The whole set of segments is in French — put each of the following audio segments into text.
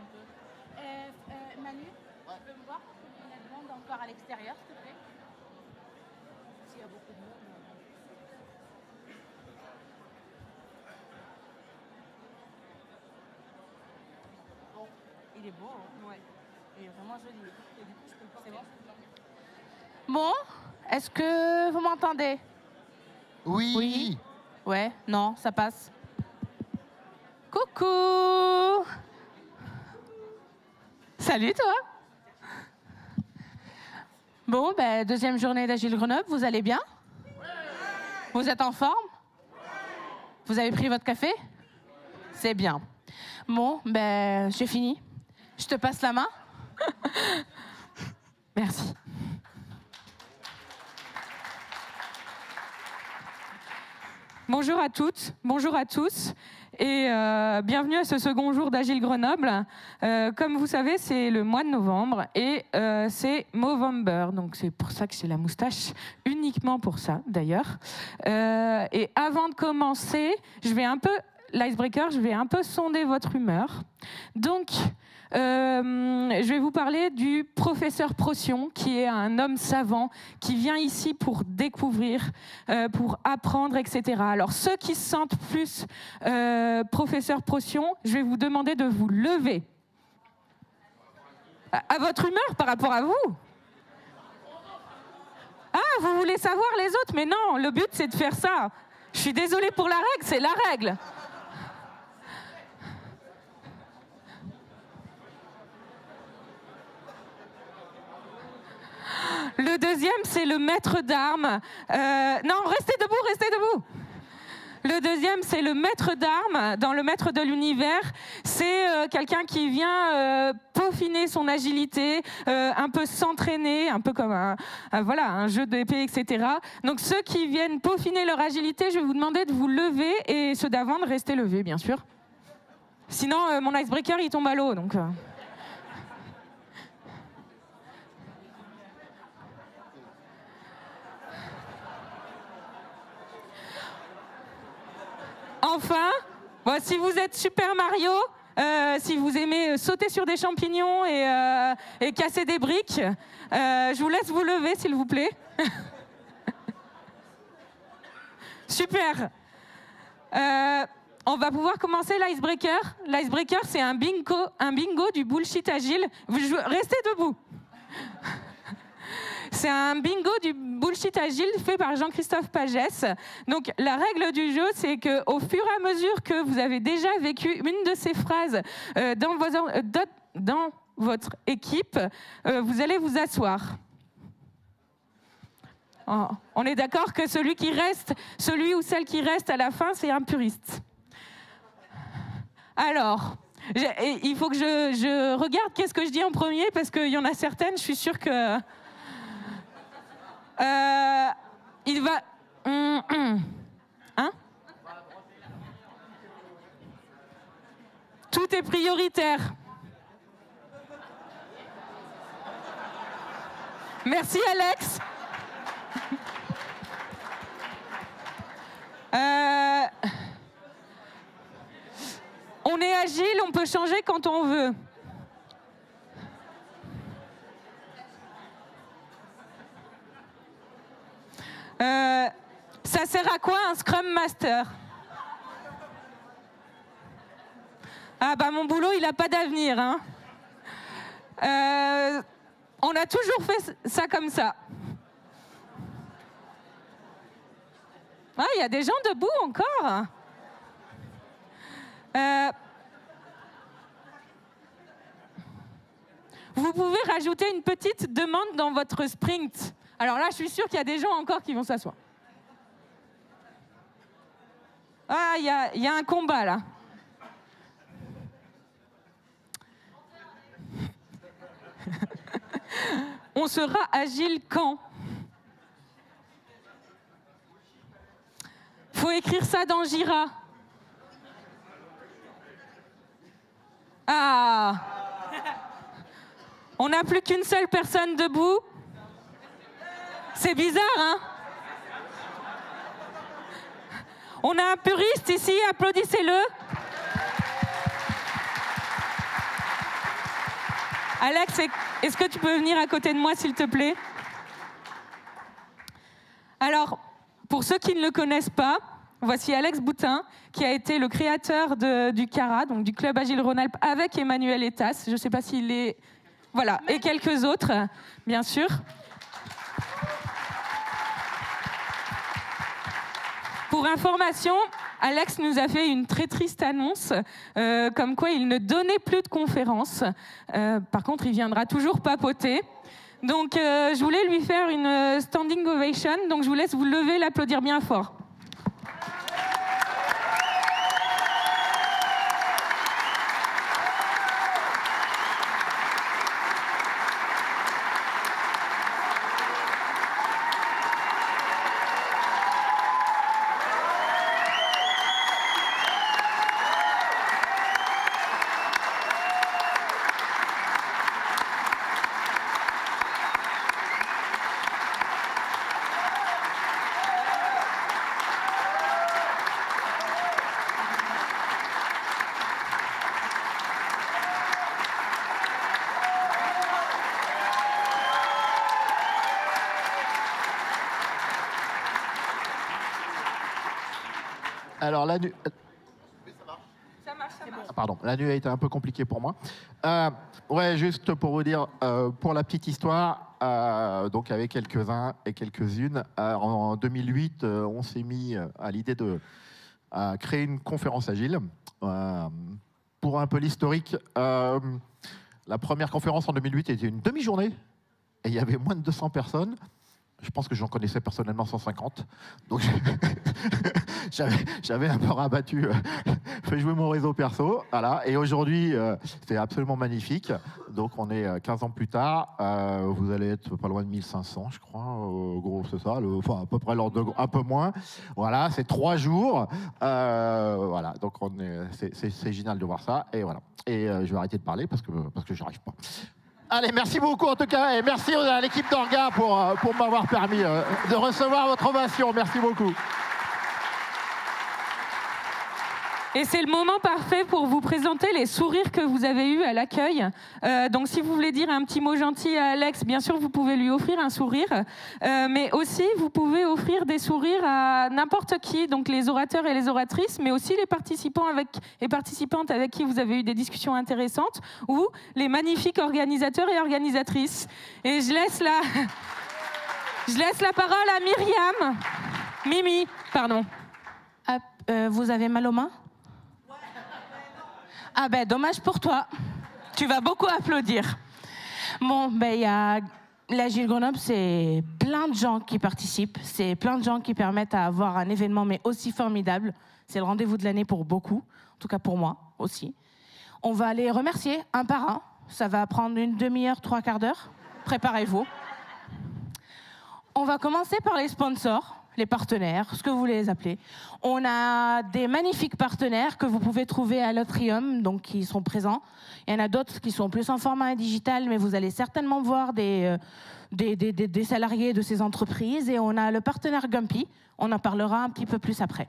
un peu. Manu, tu peux me voir parce qu'il y a de monde encore à l'extérieur, s'il te plaît? S'il y a beaucoup de monde. Bon, il est beau, hein? Ouais. Il est vraiment joli. Et du coup, je peux le porter. C'est bon? Bon, est-ce que vous m'entendez? Oui. Oui. Ouais, non, ça passe. Coucou! Salut toi! Bon, ben, deuxième journée d'Agile Grenoble, vous allez bien? Vous êtes en forme? Vous avez pris votre café? C'est bien. Bon, ben, j'ai fini. Je te passe la main? Merci. Bonjour à toutes, bonjour à tous. Et bienvenue à ce second jour d'Agile Grenoble. Comme vous savez, c'est le mois de novembre et c'est Movember. Donc c'est pour ça que j'ai la moustache, uniquement pour ça d'ailleurs. Et avant de commencer, l'icebreaker, je vais un peu sonder votre humeur. Donc, je vais vous parler du professeur Procyon, qui est un homme savant, qui vient ici pour découvrir, pour apprendre, etc. Alors, ceux qui se sentent plus professeur Procyon, je vais vous demander de vous lever. À votre humeur par rapport à vous. Ah, vous voulez savoir les autres? Mais non, le but, c'est de faire ça. Je suis désolée pour la règle, c'est la règle. Le deuxième, c'est le maître d'armes. Non, restez debout, restez debout. Le deuxième, c'est le maître d'armes. Dans le maître de l'univers, c'est quelqu'un qui vient peaufiner son agilité, un peu s'entraîner, un peu comme un jeu d'épée, etc. Donc ceux qui viennent peaufiner leur agilité, je vais vous demander de vous lever et ceux d'avant de rester levés, bien sûr. Sinon, mon icebreaker, il tombe à l'eau. Donc, Enfin, bon, si vous êtes Super Mario, si vous aimez sauter sur des champignons et casser des briques, je vous laisse vous lever, s'il vous plaît. Super. On va pouvoir commencer l'icebreaker. L'icebreaker, c'est un bingo du bullshit agile. Restez debout. C'est un bingo du bullshit agile fait par Jean-Christophe Pagès. Donc, la règle du jeu, c'est qu'au fur et à mesure que vous avez déjà vécu une de ces phrases dans votre équipe, vous allez vous asseoir. Oh, on est d'accord que celui ou celle qui reste à la fin, c'est un puriste. Alors, il faut que je regarde qu'est-ce que je dis en premier, parce qu'il y en a certaines, je suis sûre que... il va... Hein? Tout est prioritaire. Merci Alex. On est agile, on peut changer quand on veut. Ça sert à quoi un Scrum Master? Ah bah mon boulot, il n'a pas d'avenir. Hein. On a toujours fait ça comme ça. Ah, il y a des gens debout encore. Vous pouvez rajouter une petite demande dans votre sprint. Alors là, je suis sûre qu'il y a des gens encore qui vont s'asseoir. Ah, il y a un combat là. On sera agile quand? Faut écrire ça dans Jira. Ah! On n'a plus qu'une seule personne debout. C'est bizarre, hein? On a un puriste ici, applaudissez-le. Alex, est-ce que tu peux venir à côté de moi, s'il te plaît? Alors, pour ceux qui ne le connaissent pas, voici Alex Boutin, qui a été le créateur du CARA, donc du Club Agile Rhône-Alpes, avec Emmanuel Etas. Je ne sais pas s'il est... Voilà, et quelques autres, bien sûr. Pour information, Alex nous a fait une très triste annonce, comme quoi il ne donnait plus de conférences. Par contre, il viendra toujours papoter. Donc, je voulais lui faire une standing ovation, donc je vous laisse vous lever, l'applaudir bien fort. Alors, la nuit... Ça marche. Ah, pardon, la nuit a été un peu compliquée pour moi. Ouais, juste pour vous dire, pour la petite histoire, donc avec quelques-uns et quelques-unes, en 2008, on s'est mis à l'idée de créer une conférence agile. Pour un peu l'historique, la première conférence en 2008 était une demi-journée et il y avait moins de 200 personnes. Je pense que j'en connaissais personnellement 150. Donc j'avais un peu rabattu, fait jouer mon réseau perso. Voilà. Et aujourd'hui, c'est absolument magnifique. Donc on est 15 ans plus tard. Vous allez être pas loin de 1500, je crois. Gros, c'est ça. Enfin, à peu près l'ordre de... Un peu moins. Voilà, c'est 3 jours. Voilà. Donc c'est génial de voir ça. Et voilà. Et je vais arrêter de parler parce que j'y arrive pas. Allez, merci beaucoup en tout cas, et merci à l'équipe d'Orga pour m'avoir permis de recevoir votre ovation. Merci beaucoup. Et c'est le moment parfait pour vous présenter les sourires que vous avez eus à l'accueil. Donc si vous voulez dire un petit mot gentil à Alex, bien sûr, vous pouvez lui offrir un sourire. Mais aussi, vous pouvez offrir des sourires à n'importe qui, donc les orateurs et les oratrices, mais aussi les participants et participantes avec qui vous avez eu des discussions intéressantes, ou les magnifiques organisateurs et organisatrices. Et je laisse la parole à Myriam. Mimi, pardon. Vous avez mal aux mains ? Ah ben, dommage pour toi. Tu vas beaucoup applaudir. Bon, ben, il y a l'Agile Grenoble, c'est plein de gens qui participent. C'est plein de gens qui permettent à avoir un événement, mais aussi formidable. C'est le rendez-vous de l'année pour beaucoup. En tout cas, pour moi aussi. On va les remercier un par un. Ça va prendre une demi-heure, 3 quarts d'heure. Préparez-vous. On va commencer par les sponsors. Les partenaires, ce que vous voulez les appeler. On a des magnifiques partenaires que vous pouvez trouver à l'Atrium, donc qui sont présents. Il y en a d'autres qui sont plus en format digital, mais vous allez certainement voir des salariés de ces entreprises. Et on a le partenaire Gumpy, on en parlera un petit peu plus après.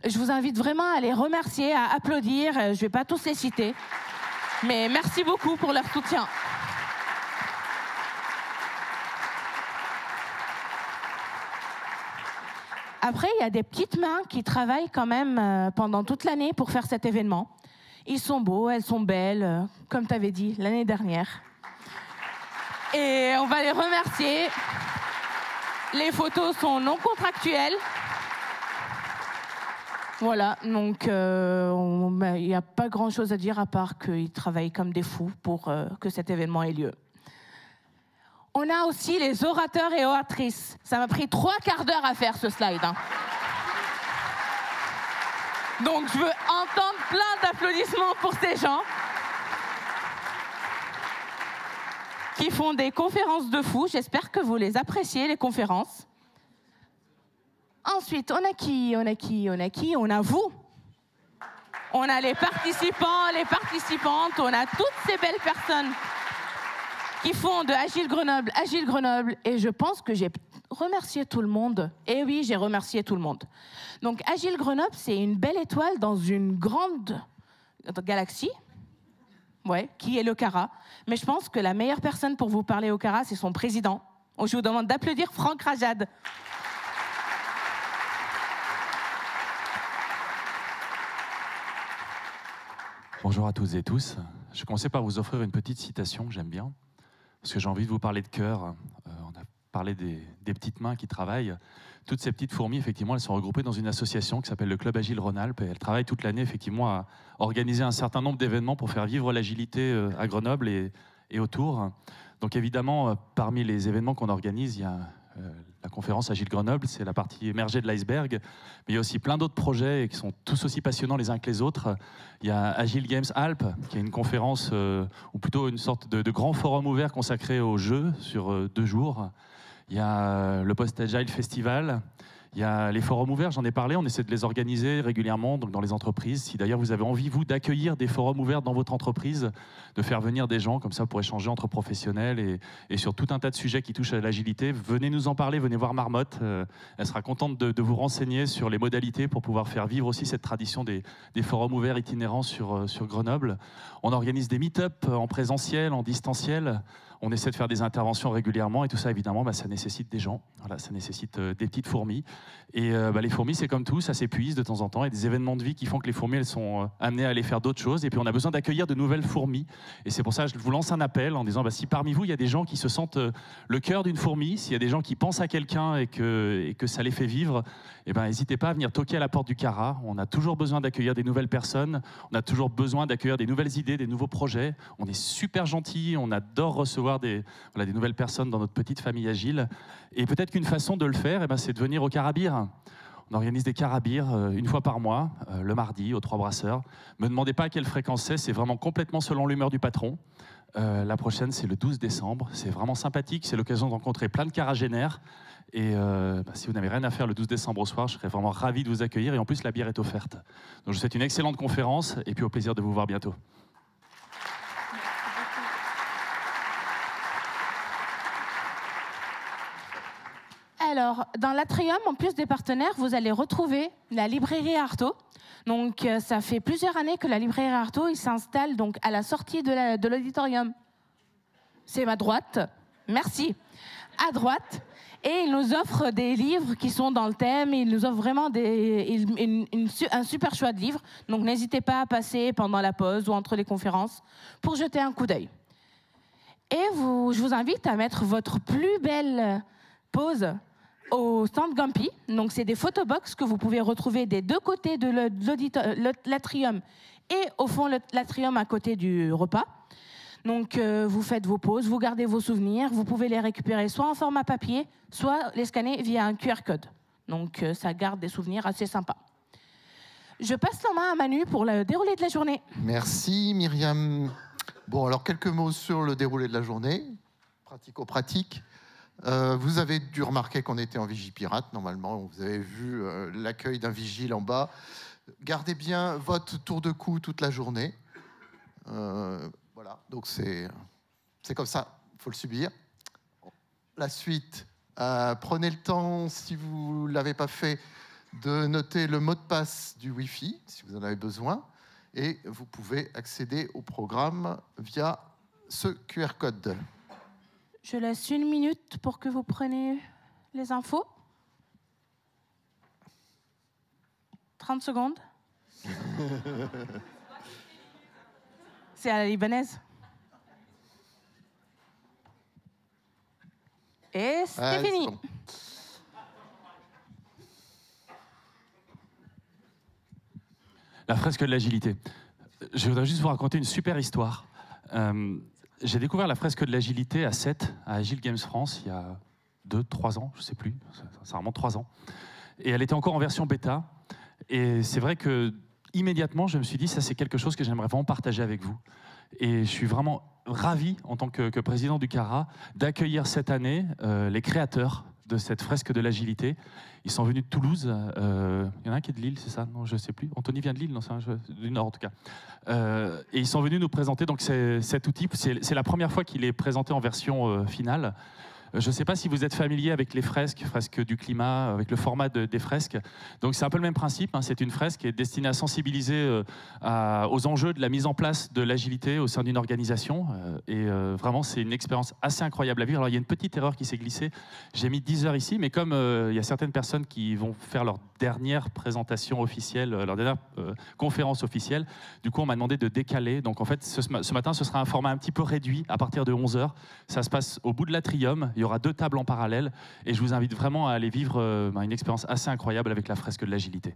Je vous invite vraiment à les remercier, à applaudir. Je ne vais pas tous les citer, mais merci beaucoup pour leur soutien. Après, il y a des petites mains qui travaillent quand même pendant toute l'année pour faire cet événement. Ils sont beaux, elles sont belles, comme tu avais dit l'année dernière. Et on va les remercier. Les photos sont non contractuelles. Voilà, donc il n'y a pas grand-chose à dire à part qu'ils travaillent comme des fous pour que cet événement ait lieu. On a aussi les orateurs et oratrices. Ça m'a pris 3 quarts d'heure à faire ce slide. Hein. Donc je veux entendre plein d'applaudissements pour ces gens qui font des conférences de fous. J'espère que vous les appréciez, les conférences. Ensuite, on a qui ? On a vous. On a les participants, les participantes. On a toutes ces belles personnes qui font de Agile Grenoble, et je pense que j'ai remercié tout le monde. Et oui, j'ai remercié tout le monde. Donc Agile Grenoble, c'est une belle étoile dans une grande galaxie. ouais, qui est le CARA. Mais je pense que la meilleure personne pour vous parler au CARA, c'est son président. Je vous demande d'applaudir Franck Rajad. Bonjour à toutes et tous. Je vais commencer par vous offrir une petite citation que j'aime bien, parce que j'ai envie de vous parler de cœur. On a parlé des petites mains qui travaillent. Toutes ces petites fourmis, effectivement, elles sont regroupées dans une association qui s'appelle le Club Agile Rhône-Alpes, et elles travaillent toute l'année, effectivement, à organiser un certain nombre d'événements pour faire vivre l'agilité à Grenoble et autour. Donc évidemment, parmi les événements qu'on organise, il y a la conférence Agile Grenoble, c'est la partie émergée de l'iceberg, mais il y a aussi plein d'autres projets qui sont tous aussi passionnants les uns que les autres. Il y a Agile Games Alpes, qui est une conférence, ou plutôt une sorte de grand forum ouvert consacré aux jeux sur 2 jours. Il y a le Post-Agile Festival. Il y a les forums ouverts, j'en ai parlé, on essaie de les organiser régulièrement donc dans les entreprises. Si d'ailleurs vous avez envie, vous, d'accueillir des forums ouverts dans votre entreprise, de faire venir des gens comme ça pour échanger entre professionnels et sur tout un tas de sujets qui touchent à l'agilité, venez nous en parler, venez voir Marmotte. Elle sera contente de vous renseigner sur les modalités pour pouvoir faire vivre aussi cette tradition des forums ouverts itinérants sur Grenoble. On organise des meet-up en présentiel, en distanciel. On essaie de faire des interventions régulièrement et tout ça, évidemment, ça nécessite des gens. Voilà, ça nécessite des petites fourmis. Et les fourmis, c'est comme tout, ça s'épuise de temps en temps. Il y a des événements de vie qui font que les fourmis, elles sont amenées à aller faire d'autres choses. Et puis, on a besoin d'accueillir de nouvelles fourmis. Et c'est pour ça que je vous lance un appel en disant, si parmi vous, il y a des gens qui se sentent le cœur d'une fourmi, s'il y a des gens qui pensent à quelqu'un et que ça les fait vivre, n'hésitez pas à venir toquer à la porte du CARA. On a toujours besoin d'accueillir des nouvelles personnes. On a toujours besoin d'accueillir des nouvelles idées, des nouveaux projets. On est super gentils, on adore recevoir des nouvelles personnes dans notre petite famille agile. Et peut-être qu'une façon de le faire, c'est de venir au Carabir. On organise des Carabir 1 fois par mois, le mardi, aux 3 Brasseurs. Ne me demandez pas à quelle fréquence c'est vraiment complètement selon l'humeur du patron. La prochaine, c'est le 12 décembre. C'est vraiment sympathique, c'est l'occasion de rencontrer plein de caragénaires. Et si vous n'avez rien à faire le 12 décembre au soir, je serais vraiment ravi de vous accueillir. Et en plus, la bière est offerte. Donc je vous souhaite une excellente conférence et puis au plaisir de vous voir bientôt. Alors, dans l'Atrium, en plus des partenaires, vous allez retrouver la librairie Artaud. Donc, ça fait plusieurs années que la librairie Artaud s'installe donc à la sortie de l'auditorium. C'est ma droite. Merci. À droite. Et il nous offre des livres qui sont dans le thème. Il nous offre vraiment un super choix de livres. Donc, n'hésitez pas à passer pendant la pause ou entre les conférences pour jeter un coup d'œil. Et je vous invite à mettre votre plus belle pause au stand Gampi. Donc, c'est des photobox que vous pouvez retrouver des 2 côtés de l'atrium et au fond de l'atrium à côté du repas. Donc, vous faites vos pauses, vous gardez vos souvenirs, vous pouvez les récupérer soit en format papier, soit les scanner via un QR code. Donc, ça garde des souvenirs assez sympas. Je passe la main à Manu pour le déroulé de la journée. Merci Myriam. Bon, alors quelques mots sur le déroulé de la journée, pratico-pratique. Vous avez dû remarquer qu'on était en Vigipirate, normalement. Vous avez vu l'accueil d'un vigile en bas. Gardez bien votre tour de cou toute la journée. Voilà, donc c'est comme ça, il faut le subir. La suite, prenez le temps, si vous ne l'avez pas fait, de noter le mot de passe du Wi-Fi, si vous en avez besoin. Et vous pouvez accéder au programme via ce QR code. Je laisse 1 minute pour que vous preniez les infos. 30 secondes. C'est à la libanaise. Et c'est fini. Bon. La fresque de l'agilité. Je voudrais juste vous raconter une super histoire. J'ai découvert la fresque de l'agilité à Sète, à Agile Games France, il y a 2-3 ans, je ne sais plus, ça remonte 3 ans. Et elle était encore en version bêta. Et c'est vrai que immédiatement, je me suis dit, ça c'est quelque chose que j'aimerais vraiment partager avec vous. Et je suis vraiment ravi, en tant que président du CARA, d'accueillir cette année les créateurs de cette fresque de l'agilité. Ils sont venus de Toulouse. Il y en a un qui est de Lille, c'est ça? Non, je ne sais plus. Anthony vient de Lille, non, du Nord en tout cas. Et ils sont venus nous présenter donc, cet outil. C'est la première fois qu'il est présenté en version finale. Je ne sais pas si vous êtes familier avec les fresques du climat, avec le format des fresques. Donc c'est un peu le même principe, hein. C'est une fresque qui est destinée à sensibiliser aux enjeux de la mise en place de l'agilité au sein d'une organisation. Vraiment, c'est une expérience assez incroyable à vivre. Alors il y a une petite erreur qui s'est glissée. J'ai mis 10 heures ici, mais comme il y a certaines personnes qui vont faire leur dernière présentation officielle, leur dernière conférence officielle, du coup on m'a demandé de décaler. Donc en fait, ce matin, ce sera un format un petit peu réduit à partir de 11 heures. Ça se passe au bout de l'atrium. Il y aura 2 tables en parallèle et je vous invite vraiment à aller vivre une expérience assez incroyable avec la fresque de l'agilité.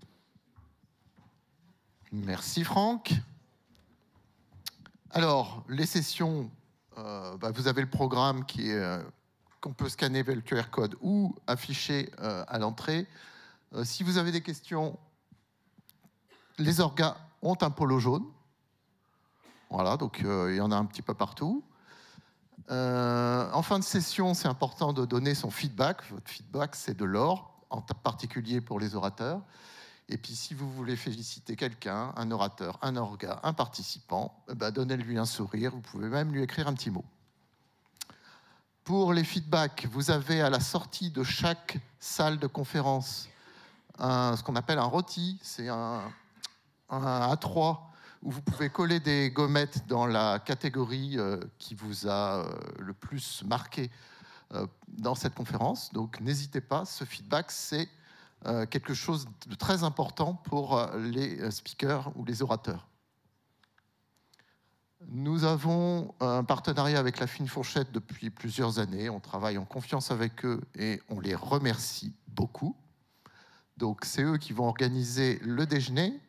Merci Franck. Alors, les sessions, vous avez le programme qu'on peut scanner avec le QR code ou afficher à l'entrée. Si vous avez des questions, les orgas ont un polo jaune. Voilà, donc il y en a un petit peu partout. En fin de session, c'est important de donner son feedback. Votre feedback, c'est de l'or, en particulier pour les orateurs. Et puis, si vous voulez féliciter quelqu'un, un orateur, un orga, un participant, donnez-lui un sourire. Vous pouvez même lui écrire un petit mot. Pour les feedbacks, vous avez à la sortie de chaque salle de conférence ce qu'on appelle un rôti. C'est un A3 où vous pouvez coller des gommettes dans la catégorie qui vous a le plus marqué dans cette conférence. Donc n'hésitez pas, ce feedback, c'est quelque chose de très important pour les speakers ou les orateurs. Nous avons un partenariat avec la Fine Fourchette depuis plusieurs années. On travaille en confiance avec eux et on les remercie beaucoup. Donc c'est eux qui vont organiser le déjeuner.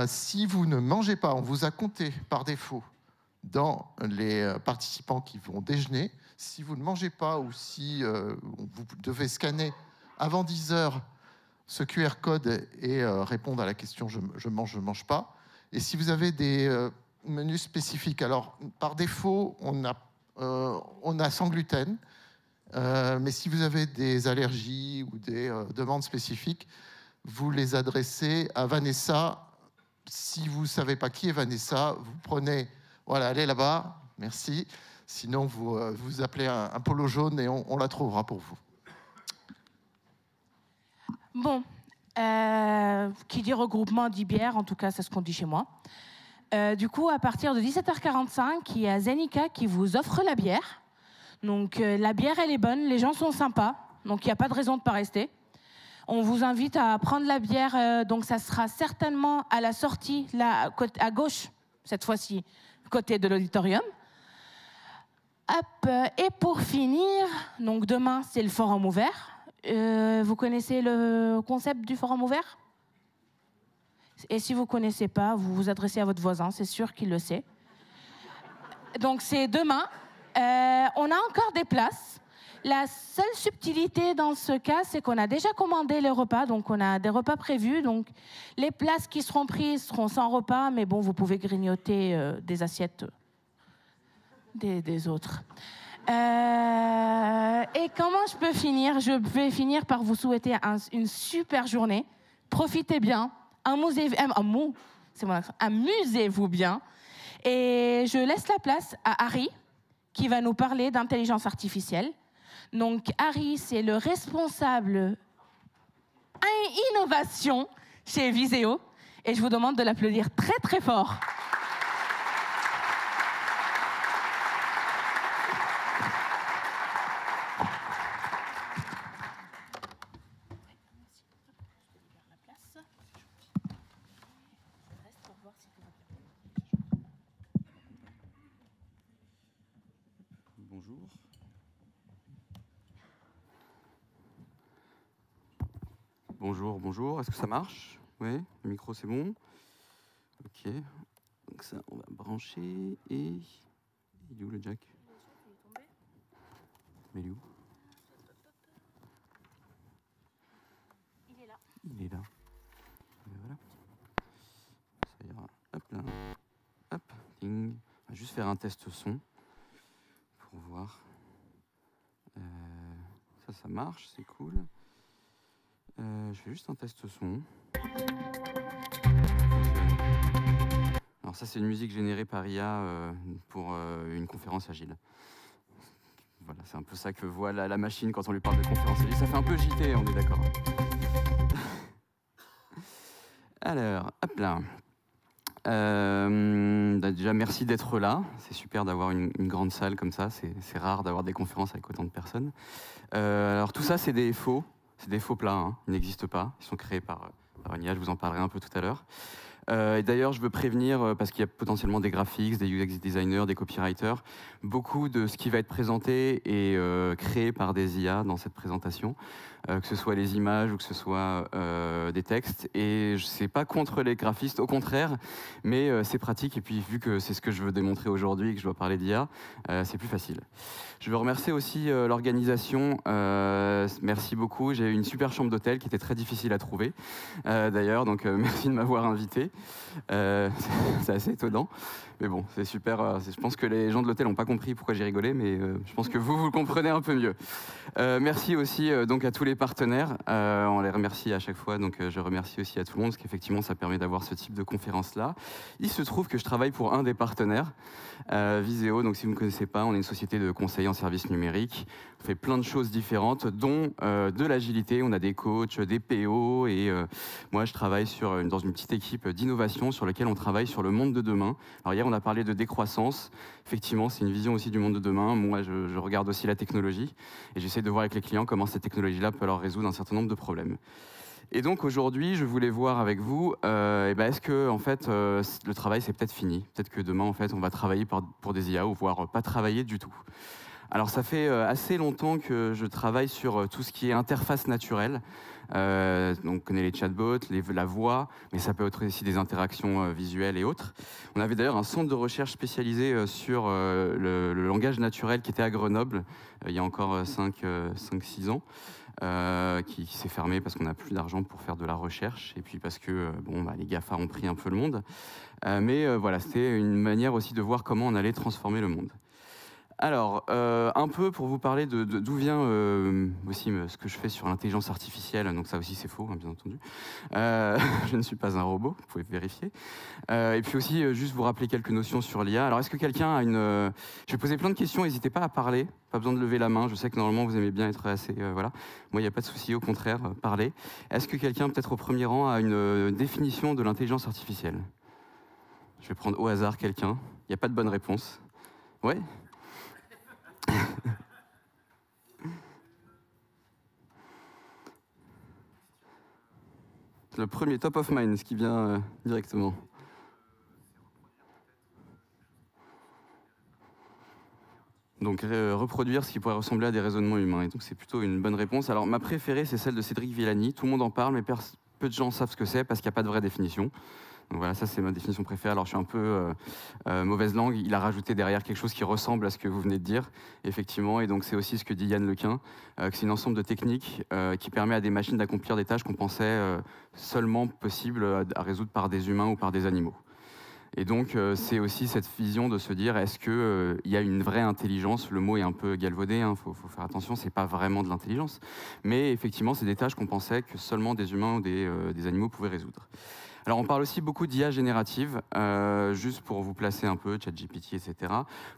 Si vous ne mangez pas, on vous a compté par défaut dans les participants qui vont déjeuner. Si vous ne mangez pas ou si vous devez scanner avant 10 heures ce QR code et répondre à la question je mange pas. Et si vous avez des menus spécifiques, alors par défaut on a sans gluten, mais si vous avez des allergies ou des demandes spécifiques, vous les adressez à Vanessa. Si vous ne savez pas qui est Vanessa, vous prenez, voilà, elle est là-bas, merci. Sinon, vous appelez un polo jaune et on la trouvera pour vous. Bon, qui dit regroupement dit bière, en tout cas, c'est ce qu'on dit chez moi. Du coup, à partir de 17h45, il y a Zenica qui vous offre la bière. Donc, la bière, elle est bonne, les gens sont sympas, donc il n'y a pas de raison de ne pas rester. On vous invite à prendre la bière, donc ça sera certainement à la sortie, là, à gauche, cette fois-ci, côté de l'auditorium. Et pour finir, donc demain, c'est le forum ouvert. Vous connaissez le concept du forum ouvert? Et si vous ne connaissez pas, vous vous adressez à votre voisin, c'est sûr qu'il le sait. Donc c'est demain. On a encore des places. La seule subtilité dans ce cas, c'est qu'on a déjà commandé les repas, donc on a des repas prévus. Donc les places qui seront prises seront sans repas, mais bon, vous pouvez grignoter des assiettes des autres. Et comment je peux finir? Je vais finir par vous souhaiter une super journée. Profitez bien, amusez-vous bien. Et je laisse la place à Harry, qui va nous parler d'intelligence artificielle. Donc Harry, c'est le responsable innovation chez Viséo. Et je vous demande de l'applaudir très très fort. Bonjour. Bonjour, bonjour. Est-ce que ça marche? Oui, le micro c'est bon. Ok. Donc ça, on va brancher et... Il est où le jack? Mais il est où? Il est là. Il est là. Et voilà. Ça ira. Hop là. Hop. Ding. On va juste faire un test son pour voir. Ça marche, c'est cool. Je fais juste un test son. Alors ça, c'est une musique générée par IA pour une conférence agile. voilà, c'est un peu ça que voit la machine quand on lui parle de conférence. Ça fait un peu JT, on est d'accord. Alors, hop là. Déjà, merci d'être là. C'est super d'avoir une grande salle comme ça. C'est rare d'avoir des conférences avec autant de personnes. Alors, tout ça, c'est des faux plats. Hein. Ils n'existent pas. Ils sont créés par une IA. Je vous en parlerai un peu tout à l'heure. Et d'ailleurs, je veux prévenir, parce qu'il y a potentiellement des graphiques, des UX designers, des copywriters, beaucoup de ce qui va être présenté est créé par des IA dans cette présentation, que ce soit les images ou que ce soit des textes. Et je ne suis pas contre les graphistes, au contraire, mais c'est pratique. Et puis, vu que c'est ce que je veux démontrer aujourd'hui et que je dois parler d'IA, c'est plus facile. Je veux remercier aussi l'organisation. Merci beaucoup. J'ai eu une super chambre d'hôtel qui était très difficile à trouver, d'ailleurs, donc merci de m'avoir invité. C'est assez étonnant, mais bon, c'est super. Je pense que les gens de l'hôtel n'ont pas compris pourquoi j'ai rigolé, mais je pense que vous le comprenez un peu mieux. Merci aussi donc à tous les partenaires. On les remercie à chaque fois, donc je remercie aussi à tout le monde, parce qu'effectivement, ça permet d'avoir ce type de conférence-là. Il se trouve que je travaille pour un des partenaires, Viséo. Donc si vous ne me connaissez pas, on est une société de conseil en services numériques. On fait plein de choses différentes, dont de l'agilité. On a des coachs, des PO, et moi, je travaille dans une petite équipe d'innovation sur laquelle on travaille sur le monde de demain. Alors hier, on a parlé de décroissance. Effectivement, c'est une vision aussi du monde de demain. Moi, je regarde aussi la technologie et j'essaie de voir avec les clients comment cette technologie-là peut leur résoudre un certain nombre de problèmes. Et donc aujourd'hui, je voulais voir avec vous, est-ce que en fait, le travail c'est peut-être fini. Peut-être que demain, en fait, on va travailler pour des IA ou voire pas travailler du tout. Alors ça fait assez longtemps que je travaille sur tout ce qui est interface naturelle. Donc on connaît les chatbots, la voix, mais ça peut être aussi des interactions visuelles et autres. On avait d'ailleurs un centre de recherche spécialisé sur le langage naturel qui était à Grenoble il y a encore 5-6 ans. Qui s'est fermé parce qu'on n'a plus d'argent pour faire de la recherche et puis parce que les GAFA ont pris un peu le monde. Mais voilà, c'était une manière aussi de voir comment on allait transformer le monde. Alors, un peu pour vous parler d'où vient aussi ce que je fais sur l'intelligence artificielle, donc ça aussi c'est faux, hein, bien entendu. Je ne suis pas un robot, vous pouvez vérifier. Et puis aussi, juste vous rappeler quelques notions sur l'IA. Alors, est-ce que quelqu'un a une... Je vais poser plein de questions, n'hésitez pas à parler, pas besoin de lever la main, je sais que normalement vous aimez bien être assez... voilà. Moi, il n'y a pas de souci, au contraire, parlez. Est-ce que quelqu'un, peut-être au premier rang, a une définition de l'intelligence artificielle? Je vais prendre au hasard quelqu'un, il n'y a pas de bonne réponse. Ouais? Le premier top of mind, ce qui vient directement. Donc reproduire ce qui pourrait ressembler à des raisonnements humains. Et donc c'est plutôt une bonne réponse. Alors ma préférée, c'est celle de Cédric Villani. Tout le monde en parle, mais peu de gens savent ce que c'est parce qu'il n'y a pas de vraie définition. Donc voilà, ça c'est ma définition préférée. Alors je suis un peu mauvaise langue, il a rajouté derrière quelque chose qui ressemble à ce que vous venez de dire, effectivement, et donc c'est aussi ce que dit Yann Lequin, que c'est un ensemble de techniques qui permet à des machines d'accomplir des tâches qu'on pensait seulement possibles à résoudre par des humains ou par des animaux. Et donc c'est aussi cette vision de se dire, est-ce qu'il y a une vraie intelligence? Le mot est un peu galvaudé, hein, faut faire attention, c'est pas vraiment de l'intelligence, mais effectivement c'est des tâches qu'on pensait que seulement des humains ou des animaux pouvaient résoudre. Alors on parle aussi beaucoup d'IA générative, juste pour vous placer un peu, ChatGPT, etc.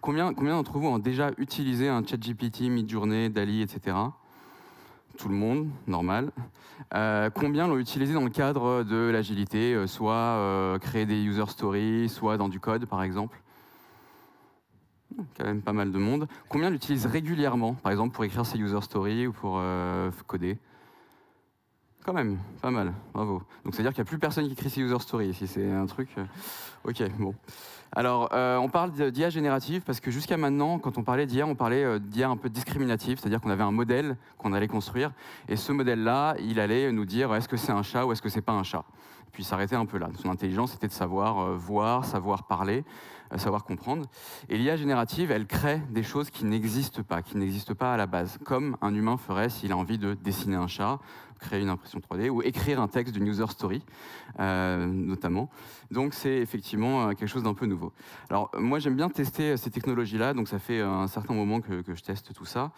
Combien d'entre vous ont déjà utilisé un ChatGPT, Midjourney, DALL-E, etc. Tout le monde, normal. Combien l'ont utilisé dans le cadre de l'agilité, soit créer des user stories, soit dans du code, par exemple? Quand même pas mal de monde. Combien l'utilisent régulièrement, par exemple pour écrire ses user stories ou pour coder? Quand même, pas mal, bravo. Donc c'est-à-dire qu'il n'y a plus personne qui écrit ses user stories ici, c'est un truc... Ok, bon. Alors, on parle d'IA générative parce que jusqu'à maintenant, quand on parlait d'IA, on parlait d'IA un peu discriminative, c'est-à-dire qu'on avait un modèle qu'on allait construire, et ce modèle-là, il allait nous dire est-ce que c'est un chat ou est-ce que c'est pas un chat. Puis s'arrêter un peu là. Son intelligence, c'était de savoir voir, savoir parler, savoir comprendre. Et l'IA générative, elle crée des choses qui n'existent pas à la base, comme un humain ferait s'il a envie de dessiner un chat, créer une impression 3D ou écrire un texte d'une user story, notamment. Donc c'est effectivement quelque chose d'un peu nouveau. Alors moi j'aime bien tester ces technologies-là, donc ça fait un certain moment que je teste tout ça.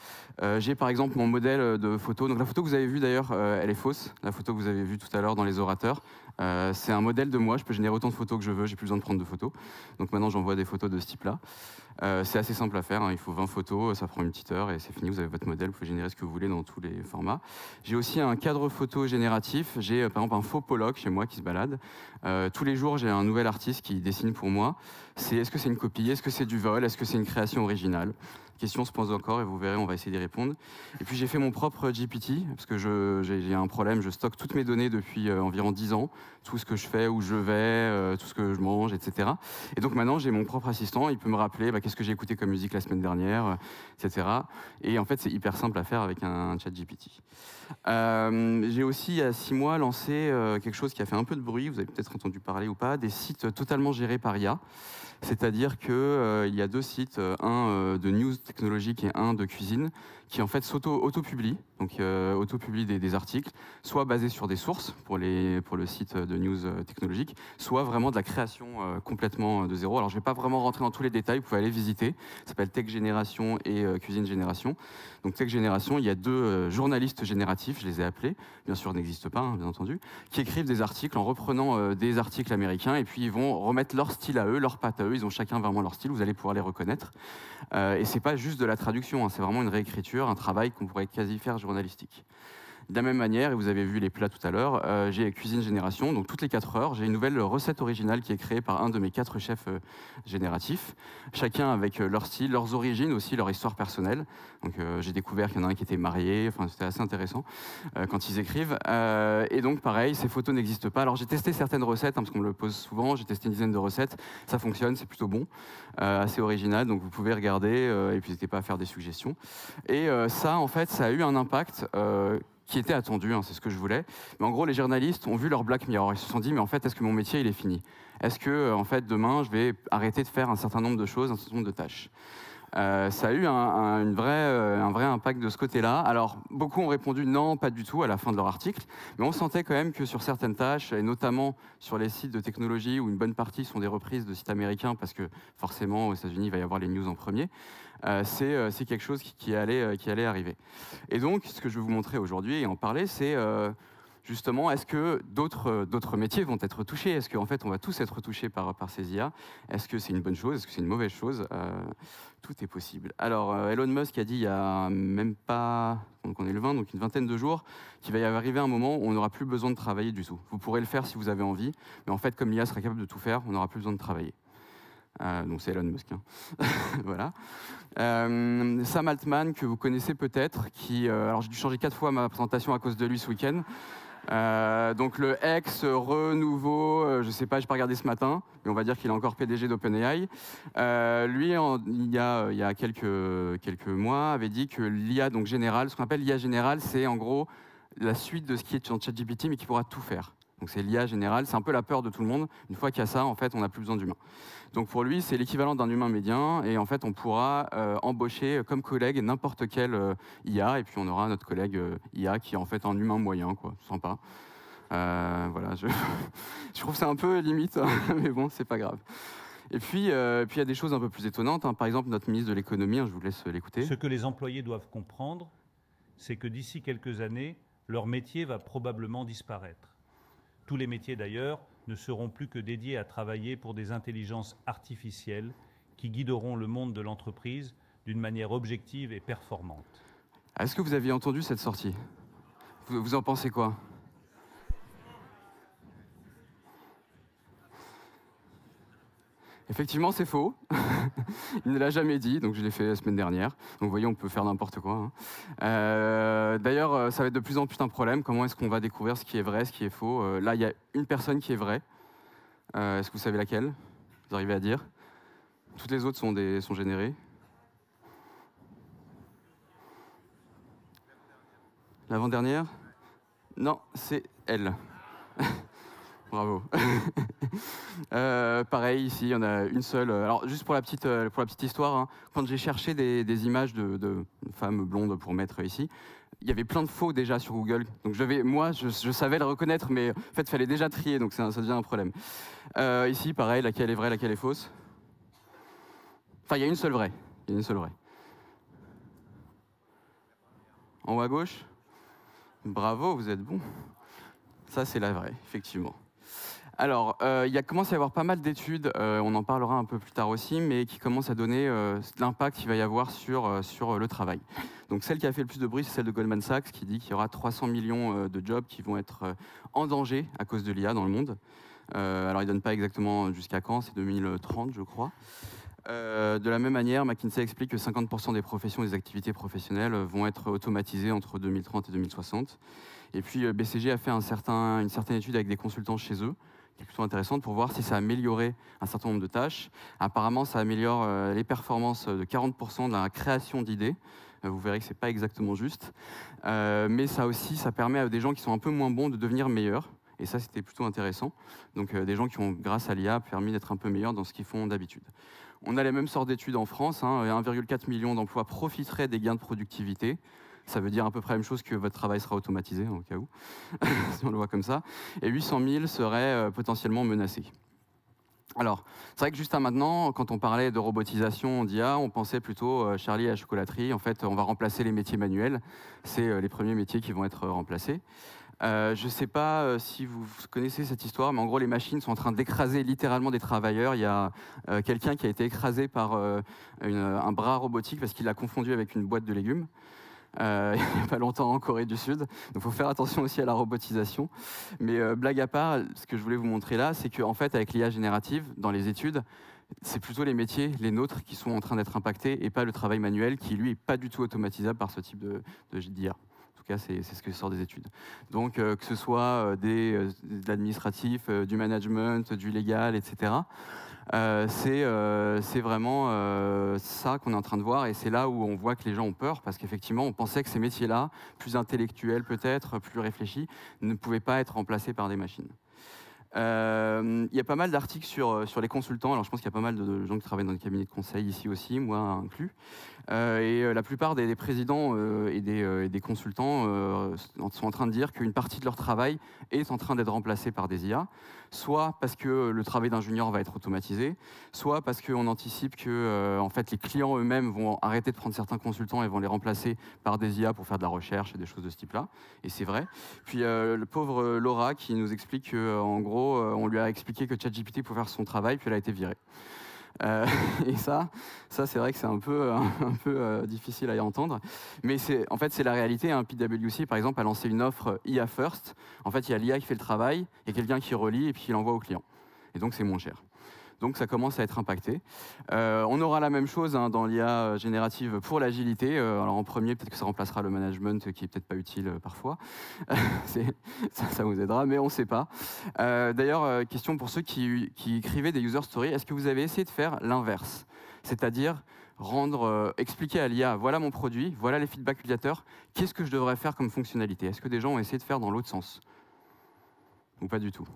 J'ai par exemple mon modèle de photo. Donc la photo que vous avez vue d'ailleurs, elle est fausse. La photo que vous avez vue tout à l'heure dans les orateurs, C'est un modèle de moi, je peux générer autant de photos que je veux, j'ai plus besoin de prendre de photos. Donc maintenant j'envoie des photos de ce type-là. C'est assez simple à faire, hein. Il faut 20 photos, ça prend une petite heure et c'est fini, vous avez votre modèle, vous pouvez générer ce que vous voulez dans tous les formats. J'ai aussi un cadre photo génératif, j'ai par exemple un faux Pollock chez moi qui se balade. Tous les jours j'ai un nouvel artiste qui dessine pour moi. Est-ce que c'est une copie, est-ce que c'est du vol, est-ce que c'est une création originale? Question se pose encore et vous verrez, on va essayer d'y répondre. Et puis j'ai fait mon propre GPT, parce que j'ai un problème, je stocke toutes mes données depuis environ 10 ans, tout ce que je fais, où je vais, tout ce que je mange, etc. Et donc maintenant j'ai mon propre assistant, il peut me rappeler qu'est-ce que j'ai écouté comme musique la semaine dernière, etc. Et en fait c'est hyper simple à faire avec un chat GPT. J'ai aussi il y a 6 mois lancé quelque chose qui a fait un peu de bruit, vous avez peut-être entendu parler ou pas, des sites totalement gérés par IA. C'est-à-dire qu'il y a 2 sites, un de news technologique et un de cuisine, qui en fait s'auto-publient, donc auto-publient des articles, soit basés sur des sources pour le site de news technologique, soit vraiment de la création complètement de zéro. Alors je ne vais pas vraiment rentrer dans tous les détails, vous pouvez aller visiter, ça s'appelle Tech Génération et Cuisine Génération. Donc Tech Génération, il y a 2 journalistes génératifs, je les ai appelés, bien sûr n'existent pas, hein, bien entendu, qui écrivent des articles en reprenant des articles américains et puis ils vont remettre leur style à eux, leur patte à eux, ils ont chacun vraiment leur style, vous allez pouvoir les reconnaître. Et c'est pas juste de la traduction, hein, c'est vraiment une réécriture, un travail qu'on pourrait quasi faire journalistique. De la même manière, et vous avez vu les plats tout à l'heure, j'ai Cuisine Génération, donc toutes les 4 heures, j'ai une nouvelle recette originale qui est créée par un de mes 4 chefs génératifs, chacun avec leur style, leurs origines aussi, leur histoire personnelle. Donc j'ai découvert qu'il y en a un qui était marié, enfin c'était assez intéressant quand ils écrivent. Et donc pareil, ces photos n'existent pas. Alors j'ai testé certaines recettes, hein, parce qu'on me le pose souvent, j'ai testé une dizaine de recettes, ça fonctionne, c'est plutôt bon, assez original, donc vous pouvez regarder et puis n'hésitez pas à faire des suggestions. Et ça, en fait, ça a eu un impact qui était attendu, hein, c'est ce que je voulais. Mais en gros, les journalistes ont vu leur Black Mirror. Ils se sont dit, mais en fait, est-ce que mon métier, il est fini? Est-ce que, en fait, demain, je vais arrêter de faire un certain nombre de choses, un certain nombre de tâches? Ça a eu un vrai impact de ce côté-là. Alors, beaucoup ont répondu non, pas du tout, à la fin de leur article. Mais on sentait quand même que sur certaines tâches, et notamment sur les sites de technologie, où une bonne partie sont des reprises de sites américains, parce que forcément, aux États-Unis, il va y avoir les news en premier, c'est quelque chose qui allait arriver. Et donc, ce que je vais vous montrer aujourd'hui et en parler, c'est justement, est-ce que d'autres métiers vont être touchés? Est-ce qu'en fait, on va tous être touchés par ces IA? Est-ce que c'est une bonne chose? Est-ce que c'est une mauvaise chose? Tout est possible. Alors, Elon Musk a dit il y a même pas, donc on est le 20, donc une vingtaine de jours, qu'il va y arriver un moment où on n'aura plus besoin de travailler du tout. Vous pourrez le faire si vous avez envie, mais en fait, comme l'IA sera capable de tout faire, on n'aura plus besoin de travailler. Donc c'est Elon Musk. Hein. Voilà. Sam Altman, que vous connaissez peut-être, alors j'ai dû changer 4 fois ma présentation à cause de lui ce week-end. Donc le nouveau, je sais pas, j'ai pas regardé ce matin, mais on va dire qu'il est encore PDG d'OpenAI. Lui, il y a quelques mois, avait dit que l'IA donc générale, ce qu'on appelle l'IA générale, c'est en gros la suite de ce qui est sur ChatGPT, mais qui pourra tout faire. Donc c'est l'IA générale, c'est un peu la peur de tout le monde. Une fois qu'il y a ça, en fait, on n'a plus besoin d'humains. Donc pour lui, c'est l'équivalent d'un humain médian, et en fait, on pourra embaucher comme collègue n'importe quel IA, et puis on aura notre collègue IA qui est en fait un humain moyen, quoi, sympa. Voilà, je trouve que c'est un peu limite, mais bon, c'est pas grave. Et puis, il y a des choses un peu plus étonnantes. Hein. Par exemple, notre ministre de l'économie, hein, je vous laisse l'écouter. Ce que les employés doivent comprendre, c'est que d'ici quelques années, leur métier va probablement disparaître. Tous les métiers d'ailleurs ne seront plus que dédiés à travailler pour des intelligences artificielles qui guideront le monde de l'entreprise d'une manière objective et performante. Est-ce que vous aviez entendu cette sortie? Vous en pensez quoi? Effectivement, c'est faux. Il ne l'a jamais dit, donc je l'ai fait la semaine dernière. Donc vous voyez, on peut faire n'importe quoi. Hein. D'ailleurs, ça va être de plus en plus un problème. Comment est-ce qu'on va découvrir ce qui est vrai, ce qui est faux? Là, il y a une personne qui est vraie. Est-ce que vous savez laquelle? Vous arrivez à dire? Toutes les autres sont générées. L'avant-dernière? Non, c'est elle. Bravo. Pareil, ici, il y en a une seule. Alors, juste pour la petite histoire, hein, quand j'ai cherché des images de femmes blondes pour mettre ici, il y avait plein de faux déjà sur Google. Donc, je savais le reconnaître, mais en fait, il fallait déjà trier, donc ça devient un problème. Ici, pareil, laquelle est vraie, laquelle est fausse? Enfin, il y a une seule vraie. En haut à gauche? Bravo, vous êtes bon. Ça, c'est la vraie, effectivement. Alors, il commence à y avoir pas mal d'études, on en parlera un peu plus tard aussi, mais qui commencent à donner l'impact qu'il va y avoir sur le travail. Donc celle qui a fait le plus de bruit, c'est celle de Goldman Sachs, qui dit qu'il y aura 300 millions de jobs qui vont être en danger à cause de l'IA dans le monde. Alors ils ne donnent pas exactement jusqu'à quand, c'est 2030 je crois. De la même manière, McKinsey explique que 50% des professions et des activités professionnelles vont être automatisées entre 2030 et 2060. Et puis BCG a fait une certaine étude avec des consultants chez eux, qui est plutôt intéressante pour voir si ça a amélioré un certain nombre de tâches. Apparemment, ça améliore les performances de 40% de la création d'idées. Vous verrez que ce n'est pas exactement juste. Mais ça permet à des gens qui sont un peu moins bons de devenir meilleurs. Et ça, c'était plutôt intéressant. Donc des gens qui ont, grâce à l'IA, permis d'être un peu meilleurs dans ce qu'ils font d'habitude. On a les mêmes sortes d'études en France. 1,4 million d'emplois profiteraient des gains de productivité. Ça veut dire à peu près la même chose que votre travail sera automatisé, au cas où, si on le voit comme ça. Et 800 000 seraient potentiellement menacés. Alors, c'est vrai que juste à maintenant, quand on parlait de robotisation d'IA, on pensait plutôt Charlie à la chocolaterie. En fait, on va remplacer les métiers manuels. C'est les premiers métiers qui vont être remplacés. Je ne sais pas si vous connaissez cette histoire, mais en gros, les machines sont en train d'écraser littéralement des travailleurs. Il y a quelqu'un qui a été écrasé par un bras robotique parce qu'il l'a confondu avec une boîte de légumes. Il n'y a pas longtemps en Corée du Sud. Donc il faut faire attention aussi à la robotisation. Mais blague à part, ce que je voulais vous montrer là, c'est qu'en fait, avec l'IA générative, dans les études, c'est plutôt les métiers, les nôtres, qui sont en train d'être impactés et pas le travail manuel qui, lui, n'est pas du tout automatisable par ce type d'IA. En tout cas, c'est ce que sort des études. Donc, que ce soit de l'administratif, du management, du légal, etc., c'est vraiment ça qu'on est en train de voir, et c'est là où on voit que les gens ont peur, parce qu'effectivement, on pensait que ces métiers-là, plus intellectuels peut-être, plus réfléchis, ne pouvaient pas être remplacés par des machines. Il y a pas mal d'articles sur les consultants. Alors, je pense qu'il y a pas mal de gens qui travaillent dans les cabinets de conseil ici aussi, moi inclus. La plupart des présidents et des consultants sont en train de dire qu'une partie de leur travail est en train d'être remplacée par des IA, soit parce que le travail d'un junior va être automatisé, soit parce qu'on anticipe que en fait, les clients eux-mêmes vont arrêter de prendre certains consultants et vont les remplacer par des IA pour faire de la recherche et des choses de ce type-là. Et c'est vrai. Puis le pauvre Laura qui nous explique qu'en gros, on lui a expliqué que ChatGPT pouvait faire son travail, puis elle a été virée. Et ça c'est vrai que c'est un peu difficile à y entendre. Mais en fait, c'est la réalité. PwC, par exemple, a lancé une offre IA First. En fait, il y a l'IA qui fait le travail, il y a quelqu'un qui relie et puis il l'envoie au client. Et donc, c'est moins cher. Donc ça commence à être impacté. On aura la même chose dans l'IA générative pour l'agilité. Alors en premier, peut-être que ça remplacera le management qui est peut-être pas utile parfois. Ça vous aidera, mais on ne sait pas. D'ailleurs, question pour ceux qui écrivaient des user stories, est-ce que vous avez essayé de faire l'inverse? C'est-à-dire expliquer à l'IA, voilà mon produit, voilà les feedbacks utilisateurs, qu'est-ce que je devrais faire comme fonctionnalité? Est-ce que des gens ont essayé de faire dans l'autre sens? Ou pas du tout?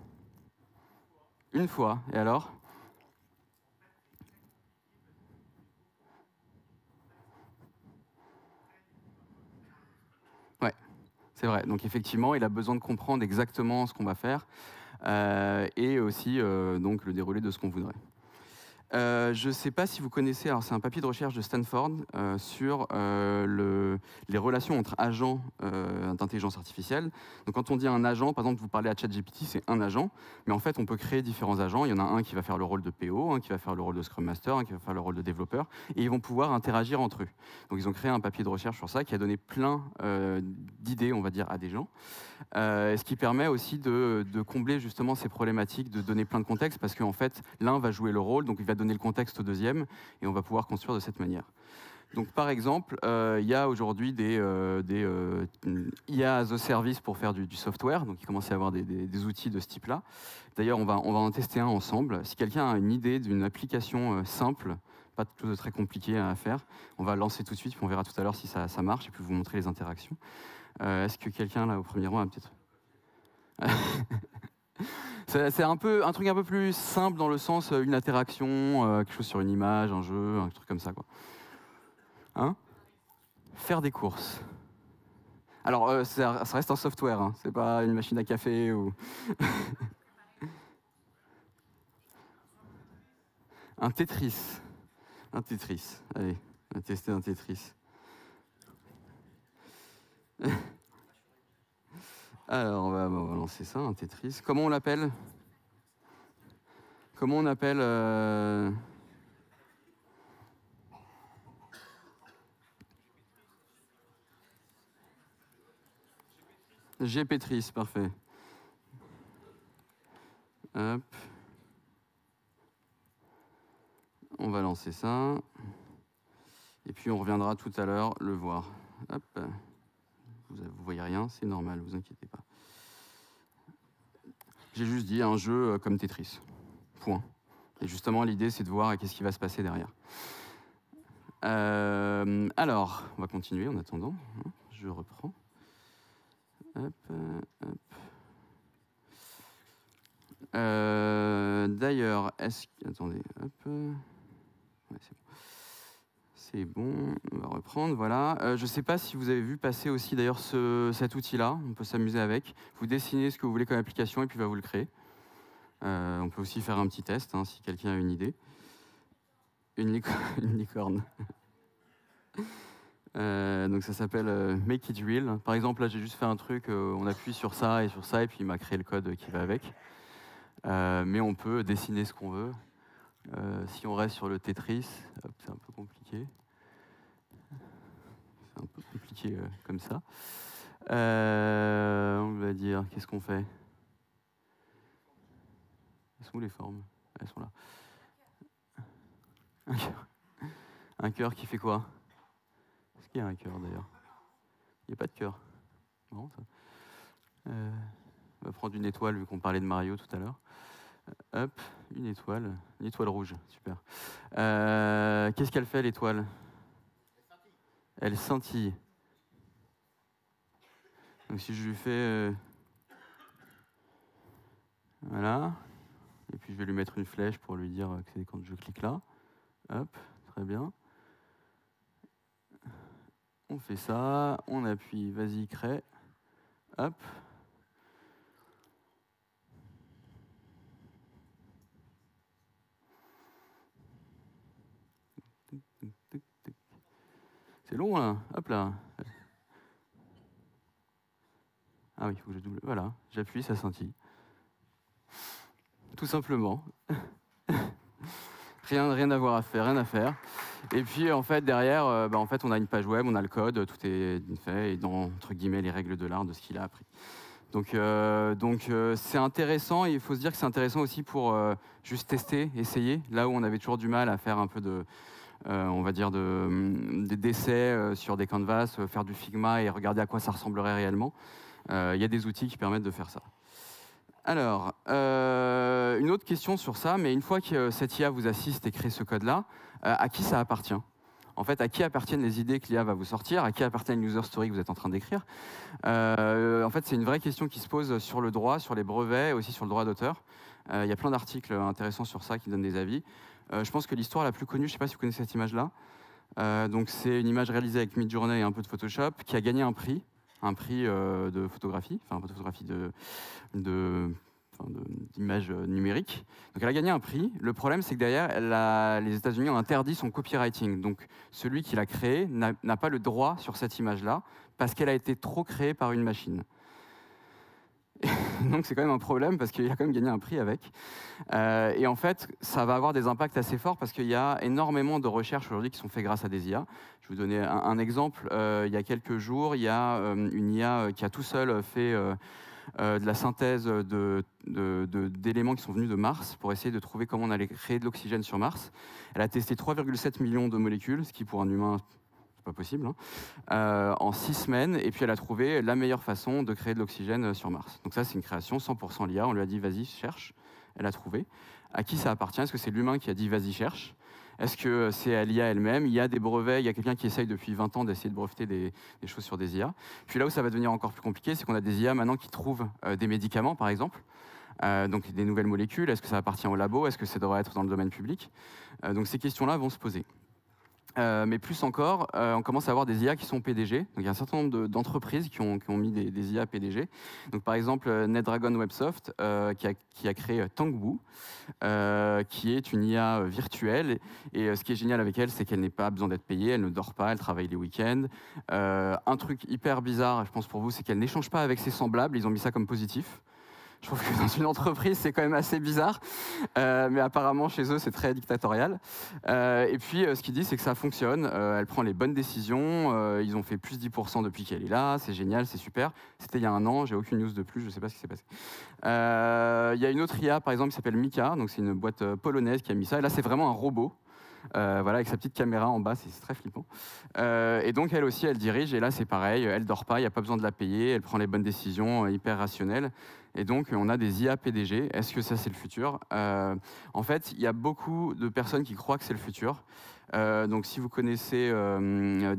Une fois, et alors? C'est vrai, donc effectivement, il a besoin de comprendre exactement ce qu'on va faire et aussi donc, le déroulé de ce qu'on voudrait. Je ne sais pas si vous connaissez, alors c'est un papier de recherche de Stanford sur les relations entre agents d'intelligence artificielle. Donc quand on dit un agent, par exemple vous parlez à ChatGPT, c'est un agent, mais en fait on peut créer différents agents. Il y en a un qui va faire le rôle de PO, un qui va faire le rôle de Scrum Master, un qui va faire le rôle de développeur, et ils vont pouvoir interagir entre eux. Donc ils ont créé un papier de recherche sur ça qui a donné plein d'idées, on va dire, à des gens. Ce qui permet aussi de combler justement ces problématiques, de donner plein de contexte, parce qu'en fait l'un va jouer le rôle, donc il va donner le contexte au deuxième, et on va pouvoir construire de cette manière. Donc par exemple, il y a aujourd'hui des IA as a service pour faire du software, donc il commence à y avoir des outils de ce type-là. D'ailleurs, on va en tester un ensemble. Si quelqu'un a une idée d'une application simple, pas de chose de très compliqué à faire, on va lancer tout de suite, puis on verra tout à l'heure si ça marche, et puis vous montrer les interactions. Est-ce que quelqu'un là au premier rang a peut-être C'est un truc un peu plus simple dans le sens une interaction, quelque chose sur une image, un jeu, un truc comme ça, quoi. Hein? Faire des courses. Alors ça reste un software, hein, c'est pas une machine à café ou un Tetris. Un Tetris. Allez, on va tester un Tetris. Alors, on va lancer ça, un Tetris. Comment on l'appelle? Comment on appelle Gpetris, parfait. Hop. On va lancer ça. Et puis on reviendra tout à l'heure le voir. Hop. Vous voyez rien, c'est normal, vous inquiétez pas. J'ai juste dit un jeu comme Tetris. Point. Et justement, l'idée, c'est de voir qu'est-ce qui va se passer derrière. Alors, on va continuer en attendant. Je reprends. Hop, hop. D'ailleurs, est-ce que... Attendez, hop. Ouais, c'est bon. C'est bon, on va reprendre, voilà. Je ne sais pas si vous avez vu passer aussi d'ailleurs cet outil-là, on peut s'amuser avec. Vous dessinez ce que vous voulez comme application et puis il va vous le créer. On peut aussi faire un petit test, hein, si quelqu'un a une idée. Une licorne. Donc ça s'appelle Make It Real. Par exemple, là j'ai juste fait un truc, on appuie sur ça, et puis il m'a créé le code qui va avec. Mais on peut dessiner ce qu'on veut. Si on reste sur le Tetris, c'est un peu compliqué. C'est un peu compliqué comme ça. On va dire, qu'est-ce qu'on fait? Elles sont où les formes? Elles sont là. Un cœur qui fait quoi? Est-ce qu'il y a un cœur d'ailleurs? Il n'y a pas de cœur. Bon, ça. On va prendre une étoile vu qu'on parlait de Mario tout à l'heure. Hop, une étoile rouge, super. Qu'est-ce qu'elle fait l'étoile? Elle scintille. Donc si je lui fais... voilà. Et puis je vais lui mettre une flèche pour lui dire que c'est quand je clique là. Hop, très bien. On fait ça, on appuie, vas-y, crée. Hop. C'est long là, hop là. Ah oui, il faut que je double. Voilà, j'appuie, ça scintille. Tout simplement. Rien à voir à faire, rien à faire. Et puis en fait derrière, en fait, on a une page web, on a le code, tout est fait, et dans entre guillemets les règles de l'art de ce qu'il a appris. Donc c'est intéressant, et il faut se dire que c'est intéressant aussi pour juste tester, essayer, là où on avait toujours du mal à faire un peu de, on va dire, d'essais sur des canvas, faire du Figma et regarder à quoi ça ressemblerait réellement. Il y a des outils qui permettent de faire ça. Alors, une autre question sur ça, mais une fois que cette IA vous assiste et crée ce code-là, à qui ça appartient? En fait, à qui appartiennent les idées que l'IA va vous sortir? À qui appartient une user story que vous êtes en train d'écrire? En fait, c'est une vraie question qui se pose sur le droit, sur les brevets, et aussi sur le droit d'auteur. Il y a plein d'articles intéressants sur ça qui donnent des avis. Je pense que l'histoire la plus connue, je ne sais pas si vous connaissez cette image-là, donc c'est une image réalisée avec Midjourney et un peu de Photoshop, qui a gagné un prix de photographie, enfin un peu de photographie d'image numérique. Donc elle a gagné un prix. Le problème, c'est que derrière, les États-Unis ont interdit son copywriting. Donc celui qui l'a créé n'a pas le droit sur cette image-là parce qu'elle a été trop créée par une machine. Donc c'est quand même un problème parce qu'il a quand même gagné un prix avec. Et en fait, ça va avoir des impacts assez forts parce qu'il y a énormément de recherches aujourd'hui qui sont faites grâce à des IA. Je vais vous donner un exemple. Il y a quelques jours, il y a une IA qui a tout seul fait de la synthèse d'éléments qui sont venus de Mars pour essayer de trouver comment on allait créer de l'oxygène sur Mars. Elle a testé 3,7 millions de molécules, ce qui pour un humain, c'est pas possible, hein, en 6 semaines, et puis elle a trouvé la meilleure façon de créer de l'oxygène sur Mars. Donc ça, c'est une création 100% l'IA. On lui a dit, vas-y, cherche. Elle a trouvé. À qui ça appartient? Est-ce que c'est l'humain qui a dit, vas-y, cherche? Est-ce que c'est à l'IA elle-même? Il y a des brevets, il y a quelqu'un qui essaye depuis 20 ans d'essayer de breveter des choses sur des IA. Puis là où ça va devenir encore plus compliqué, c'est qu'on a des IA maintenant qui trouvent des médicaments, par exemple, donc des nouvelles molécules. Est-ce que ça appartient au labo? Est-ce que ça devrait être dans le domaine public? Donc ces questions-là vont se poser. Mais plus encore, on commence à avoir des IA qui sont PDG. Donc, il y a un certain nombre d'entreprises qui ont mis des IA PDG. Donc, par exemple, NetDragon Websoft, qui a créé Tangwu, qui est une IA virtuelle. Et ce qui est génial avec elle, c'est qu'elle n'a pas besoin d'être payée, elle ne dort pas, elle travaille les week-ends. Un truc hyper bizarre, je pense pour vous, c'est qu'elle n'échange pas avec ses semblables. Ils ont mis ça comme positif. Je trouve que dans une entreprise, c'est quand même assez bizarre. Mais apparemment, chez eux, c'est très dictatorial. Et puis, ce qu'ils disent, c'est que ça fonctionne. Elle prend les bonnes décisions. Ils ont fait plus 10% depuis qu'elle est là. C'est génial, c'est super. C'était il y a un an. J'ai aucune news de plus. Je ne sais pas ce qui s'est passé. Il y a une autre IA, par exemple, qui s'appelle Mika. Donc, c'est une boîte polonaise qui a mis ça. Et là, c'est vraiment un robot. Voilà, avec sa petite caméra en bas, c'est très flippant. Et donc, elle aussi, elle dirige. Et là, c'est pareil. Elle dort pas. Il n'y a pas besoin de la payer. Elle prend les bonnes décisions, hyper rationnelles. Et donc, on a des IA PDG. Est-ce que ça, c'est le futur? En fait, il y a beaucoup de personnes qui croient que c'est le futur. Donc, si vous connaissez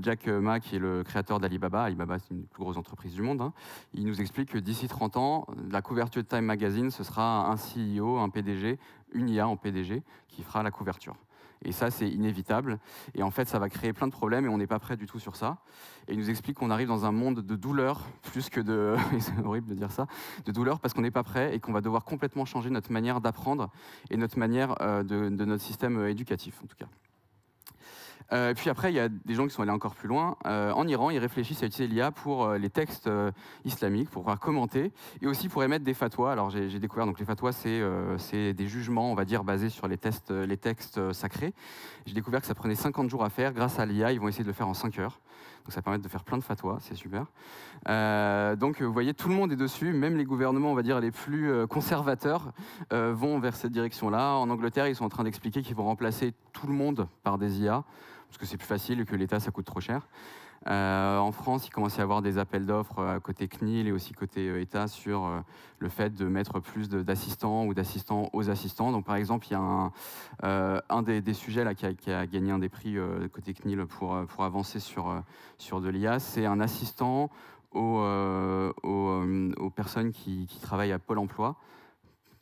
Jack Ma, qui est le créateur d'Alibaba, Alibaba, c'est une des plus grosses entreprises du monde, hein, il nous explique que d'ici 30 ans, la couverture de Time Magazine, ce sera un CEO, un PDG, une IA en PDG, qui fera la couverture. Et ça, c'est inévitable. Et en fait, ça va créer plein de problèmes et on n'est pas prêt du tout sur ça. Et il nous explique qu'on arrive dans un monde de douleur, plus que de... c'est horrible de dire ça, de douleur parce qu'on n'est pas prêt et qu'on va devoir complètement changer notre manière d'apprendre et notre manière de notre système éducatif, en tout cas. Et puis après, il y a des gens qui sont allés encore plus loin. En Iran, ils réfléchissent à utiliser l'IA pour les textes islamiques, pour pouvoir commenter, et aussi pour émettre des fatwas. Alors j'ai découvert, donc les fatwas, c'est des jugements, on va dire, basés sur les textes sacrés. J'ai découvert que ça prenait 50 jours à faire. Grâce à l'IA, ils vont essayer de le faire en 5 heures. Donc ça permet de faire plein de fatwas, c'est super. Donc vous voyez, tout le monde est dessus, même les gouvernements, on va dire, les plus conservateurs vont vers cette direction-là. En Angleterre, ils sont en train d'expliquer qu'ils vont remplacer tout le monde par des IA, parce que c'est plus facile et que l'État, ça coûte trop cher. En France, il commence à y avoir des appels d'offres côté CNIL et aussi côté État sur le fait de mettre plus d'assistants ou d'assistants aux assistants. Donc, par exemple, il y a un des sujets là, qui a gagné un des prix côté CNIL pour avancer sur de l'IA, c'est un assistant aux personnes qui travaillent à Pôle emploi.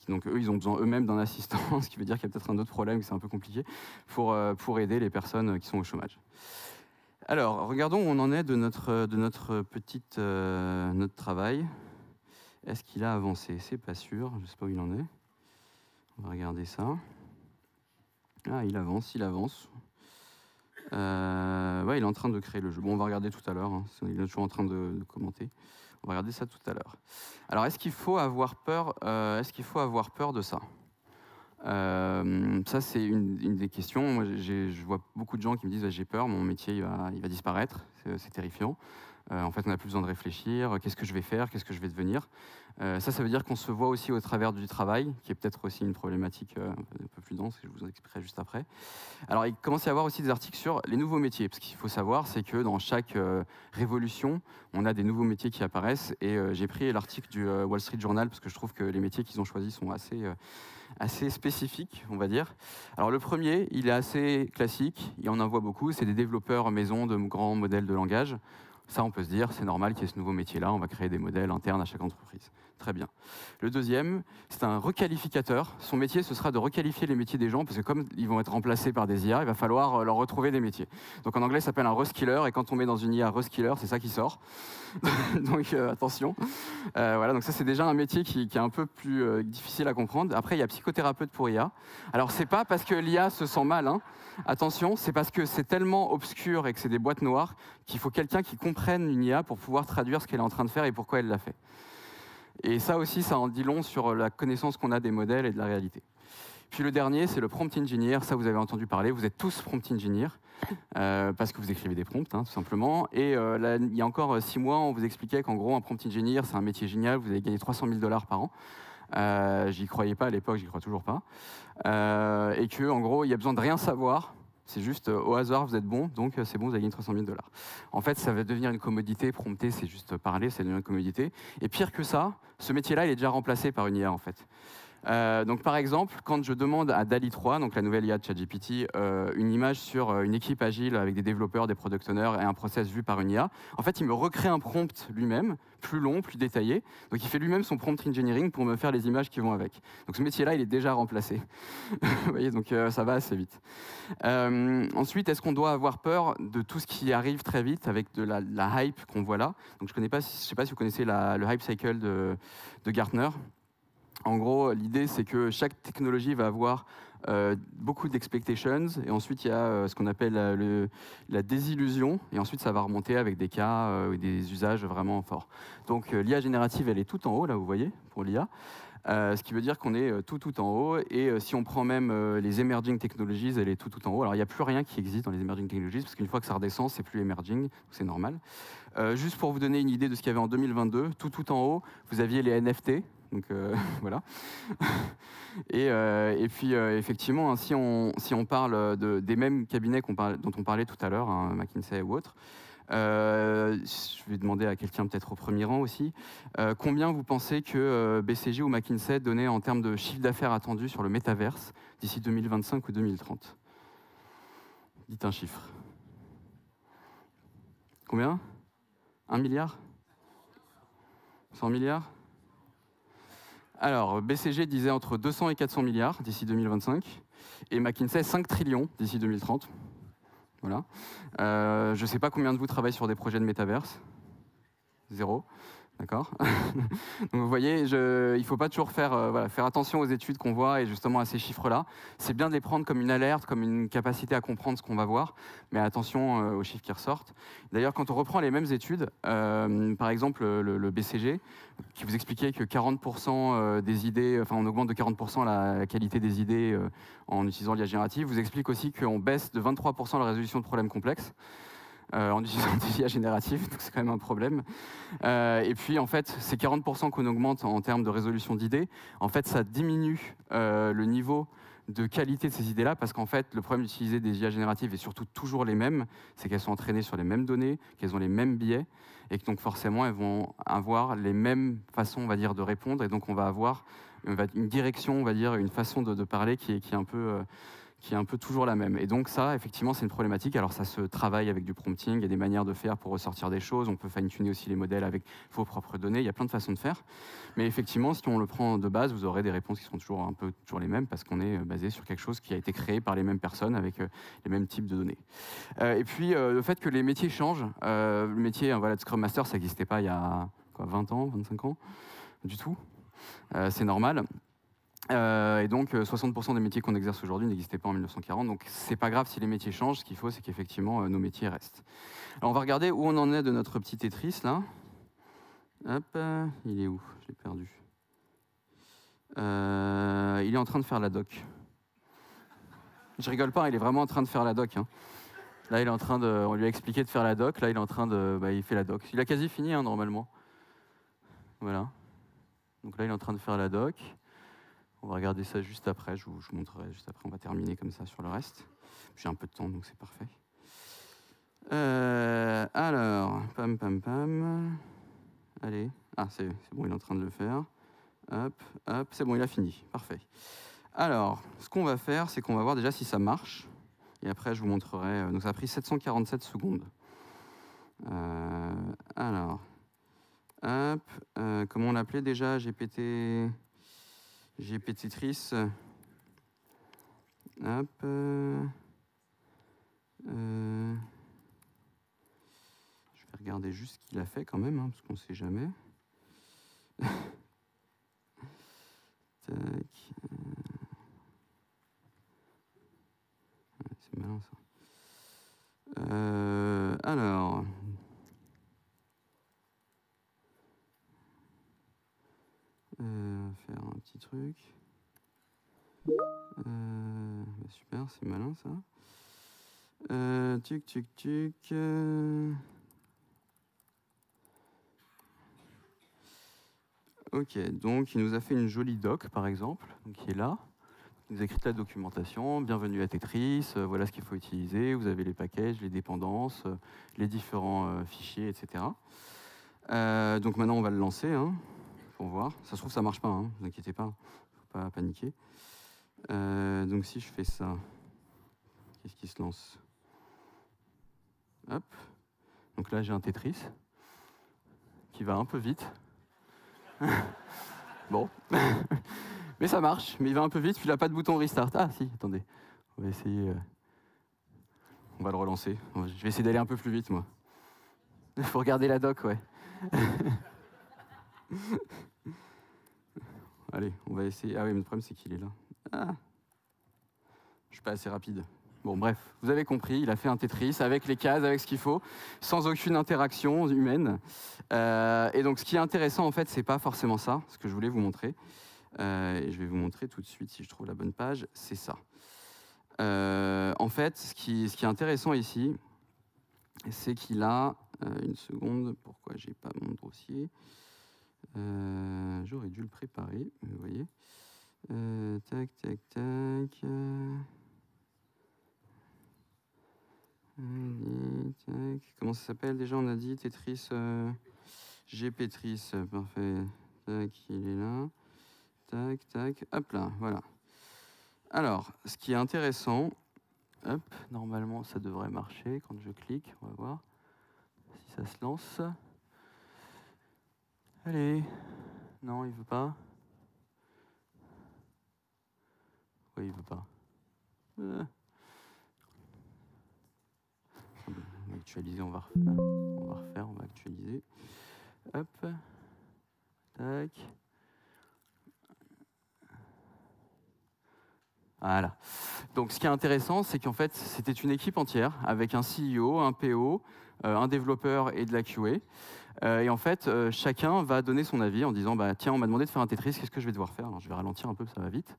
Donc eux, ils ont besoin eux-mêmes d'un assistant, ce qui veut dire qu'il y a peut-être un autre problème, que c'est un peu compliqué, pour aider les personnes qui sont au chômage. Alors, regardons où on en est de notre travail. Est-ce qu'il a avancé? C'est pas sûr, je ne sais pas où il en est. On va regarder ça. Ah, il avance. Ouais, il est en train de créer le jeu. Bon, on va regarder tout à l'heure, hein. Il est toujours en train de commenter. On va regarder ça tout à l'heure. Alors, est-ce qu'il faut avoir peur de ça? Ça, c'est une des questions. Moi, je vois beaucoup de gens qui me disent j'ai peur, mon métier il va disparaître, c'est terrifiant. En fait, on n'a plus besoin de réfléchir. Qu'est-ce que je vais faire? Qu'est-ce que je vais devenir? Ça veut dire qu'on se voit aussi au travers du travail, qui est peut-être aussi une problématique un peu plus dense, que je vous en expliquerai juste après. Alors, il commence à y avoir aussi des articles sur les nouveaux métiers. Parce qu'il faut savoir, c'est que dans chaque révolution, on a des nouveaux métiers qui apparaissent. Et j'ai pris l'article du Wall Street Journal, parce que je trouve que les métiers qu'ils ont choisis sont assez spécifique, on va dire. Alors le premier, il est assez classique, il en voit beaucoup, c'est des développeurs maison de grands modèles de langage. Ça, on peut se dire, c'est normal qu'il y ait ce nouveau métier-là, on va créer des modèles internes à chaque entreprise. Très bien. Le deuxième, c'est un requalificateur. Son métier, ce sera de requalifier les métiers des gens, parce que comme ils vont être remplacés par des IA, il va falloir leur retrouver des métiers. Donc en anglais, ça s'appelle un reskiller, et quand on met dans une IA reskiller, c'est ça qui sort. Donc attention. Voilà, donc ça, c'est déjà un métier qui est un peu plus difficile à comprendre. Après, il y a psychothérapeute pour IA. Alors, c'est pas parce que l'IA se sent mal, hein. Attention, c'est parce que c'est tellement obscur et que c'est des boîtes noires qu'il faut quelqu'un qui comprenne une IA pour pouvoir traduire ce qu'elle est en train de faire et pourquoi elle l'a fait. Et ça aussi, ça en dit long sur la connaissance qu'on a des modèles et de la réalité. Puis le dernier, c'est le prompt engineer. Ça, vous avez entendu parler. Vous êtes tous prompt engineer parce que vous écrivez des prompts, hein, tout simplement. Et là, il y a encore 6 mois, on vous expliquait qu'en gros, un prompt engineer, c'est un métier génial. Vous allez gagner 300 000 $ par an. J'y croyais pas à l'époque, j'y crois toujours pas. Et que, en gros, il y a besoin de rien savoir. C'est juste au hasard, vous êtes bon, donc c'est bon, vous avez gagné 300 000 $. En fait, ça va devenir une commodité. Prompter, c'est juste parler, ça devient une commodité. Et pire que ça, ce métier-là, il est déjà remplacé par une IA, en fait. Donc par exemple, quand je demande à DALL-E 3, donc la nouvelle IA de ChatGPT, une image sur une équipe agile avec des développeurs, des product owners et un process vu par une IA, en fait, il me recrée un prompt lui-même, plus long, plus détaillé. Donc il fait lui-même son prompt engineering pour me faire les images qui vont avec. Donc ce métier-là, il est déjà remplacé. Vous voyez, donc ça va assez vite. Ensuite, est-ce qu'on doit avoir peur de tout ce qui arrive très vite avec de la hype qu'on voit là? Donc je ne sais pas si vous connaissez le hype cycle de Gartner. En gros, l'idée, c'est que chaque technologie va avoir beaucoup d'expectations, et ensuite, il y a ce qu'on appelle la désillusion, et ensuite, ça va remonter avec des cas, des usages vraiment forts. Donc, l'IA générative, elle est tout en haut, là, vous voyez, pour l'IA. Ce qui veut dire qu'on est tout en haut. Et si on prend même les emerging technologies, elle est tout en haut. Alors il n'y a plus rien qui existe dans les emerging technologies, parce qu'une fois que ça redescend, c'est plus emerging, donc c'est normal. Juste pour vous donner une idée de ce qu'il y avait en 2022, tout en haut, vous aviez les NFT. Donc voilà. Et puis effectivement, hein, si on parle des mêmes cabinets dont on parlait tout à l'heure, hein, McKinsey ou autre, je vais demander à quelqu'un peut-être au premier rang aussi, combien vous pensez que BCG ou McKinsey donnaient en termes de chiffre d'affaires attendu sur le métaverse d'ici 2025 ou 2030? Dites un chiffre. Combien? 1 milliard? 100 milliards? Alors, BCG disait entre 200 et 400 milliards d'ici 2025, et McKinsey 5 trillions d'ici 2030. Voilà. Je ne sais pas combien de vous travaillent sur des projets de métaverse. 0. D'accord. Donc vous voyez, il ne faut pas toujours faire attention aux études qu'on voit et justement à ces chiffres-là. C'est bien de les prendre comme une alerte, comme une capacité à comprendre ce qu'on va voir, mais attention aux chiffres qui ressortent. D'ailleurs, quand on reprend les mêmes études, par exemple le BCG, qui vous expliquait que 40% des idées, enfin on augmente de 40% la qualité des idées en utilisant l'IA générative, vous explique aussi qu'on baisse de 23% la résolution de problèmes complexes. En utilisant des IA génératives, donc c'est quand même un problème. Et puis en fait, ces 40% qu'on augmente en termes de résolution d'idées, en fait ça diminue le niveau de qualité de ces idées-là, parce qu'en fait le problème d'utiliser des IA génératives est surtout toujours les mêmes, c'est qu'elles sont entraînées sur les mêmes données, qu'elles ont les mêmes biais, et que donc forcément elles vont avoir les mêmes façons, on va dire, de répondre, et donc on va avoir une direction, on va dire, une façon de parler qui est un peu toujours la même. Et donc ça, effectivement, c'est une problématique. Alors ça se travaille avec du prompting, il y a des manières de faire pour ressortir des choses, on peut fine-tuner aussi les modèles avec vos propres données, il y a plein de façons de faire. Mais effectivement, si on le prend de base, vous aurez des réponses qui seront toujours les mêmes, parce qu'on est basé sur quelque chose qui a été créé par les mêmes personnes avec les mêmes types de données. Et puis, le fait que les métiers changent, le métier de Scrum Master, ça n'existait pas il y a 20 ans, 25 ans, du tout. C'est normal. Et donc 60% des métiers qu'on exerce aujourd'hui n'existaient pas en 1940, donc c'est pas grave si les métiers changent, ce qu'il faut c'est qu'effectivement nos métiers restent. Alors on va regarder où on en est de notre petit Tetris là. Hop, il est où? Je l'ai perdu. Il est en train de faire la doc. Je rigole pas, il est vraiment en train de faire la doc. Hein. Là il est en train de, on lui a expliqué de faire la doc, là il est en train de, il fait la doc. Il a quasi fini hein, normalement. Voilà. Donc là il est en train de faire la doc. On va regarder ça juste après, je vous montrerai juste après, on va terminer comme ça sur le reste. J'ai un peu de temps, donc c'est parfait. Alors, pam. Allez, c'est bon, il est en train de le faire. Hop, c'est bon, il a fini, parfait. Alors, ce qu'on va faire, c'est qu'on va voir déjà si ça marche. Et après, je vous montrerai. Donc ça a pris 747 secondes. Alors, hop, comment on l'appelait déjà? GPT-Tris. Hop. Je vais regarder juste ce qu'il a fait quand même, hein, parce qu'on ne sait jamais. Tac. C'est malin ça. Alors. Faire un petit truc. Super, c'est malin ça. Tuc. Ok, donc il nous a fait une jolie doc par exemple, donc, qui est là. Il nous a écrit la documentation, bienvenue à Tetris, voilà ce qu'il faut utiliser, vous avez les packages, les dépendances, les différents fichiers, etc. Donc maintenant on va le lancer. Hein. Pour voir. Ça se trouve, ça marche pas, hein. Ne vous inquiétez pas, faut pas paniquer. Donc si je fais ça, qu'est-ce qui se lance? Hop. Donc là, j'ai un Tetris qui va un peu vite. Bon. Mais ça marche, mais il va un peu vite, puis il n'a pas de bouton restart. Ah si, attendez. On va essayer. On va le relancer. Je vais essayer d'aller un peu plus vite, moi. Il faut regarder la doc, ouais. Allez, on va essayer. Ah oui, mais le problème, c'est qu'il est là. Ah. Je suis pas assez rapide. Bon, bref, vous avez compris, il a fait un Tetris avec les cases, avec ce qu'il faut, sans aucune interaction humaine. Et donc, ce qui est intéressant, en fait, c'est pas forcément ça, ce que je voulais vous montrer. Et je vais vous montrer tout de suite si je trouve la bonne page. C'est ça. En fait, ce qui est intéressant ici, c'est qu'il a... une seconde, pourquoi j'ai pas mon dossier? J'aurais dû le préparer, vous voyez. Tac, tac, tac. Tac. Comment ça s'appelle déjà? On a dit Tetris. GPetris, parfait. Tac, il est là. Tac, tac. Hop là, voilà. Alors, ce qui est intéressant, hop, normalement ça devrait marcher quand je clique, on va voir si ça se lance. Allez, non, il veut pas. Oui, il veut pas. On va actualiser, on va refaire, on va actualiser. Hop, tac. Voilà. Donc ce qui est intéressant, c'est qu'en fait, c'était une équipe entière avec un CEO, un PO, un développeur et de la QA. Et en fait, chacun va donner son avis en disant bah, tiens, on m'a demandé de faire un Tetris, qu'est-ce que je vais devoir faire? Alors, je vais ralentir un peu, ça va vite.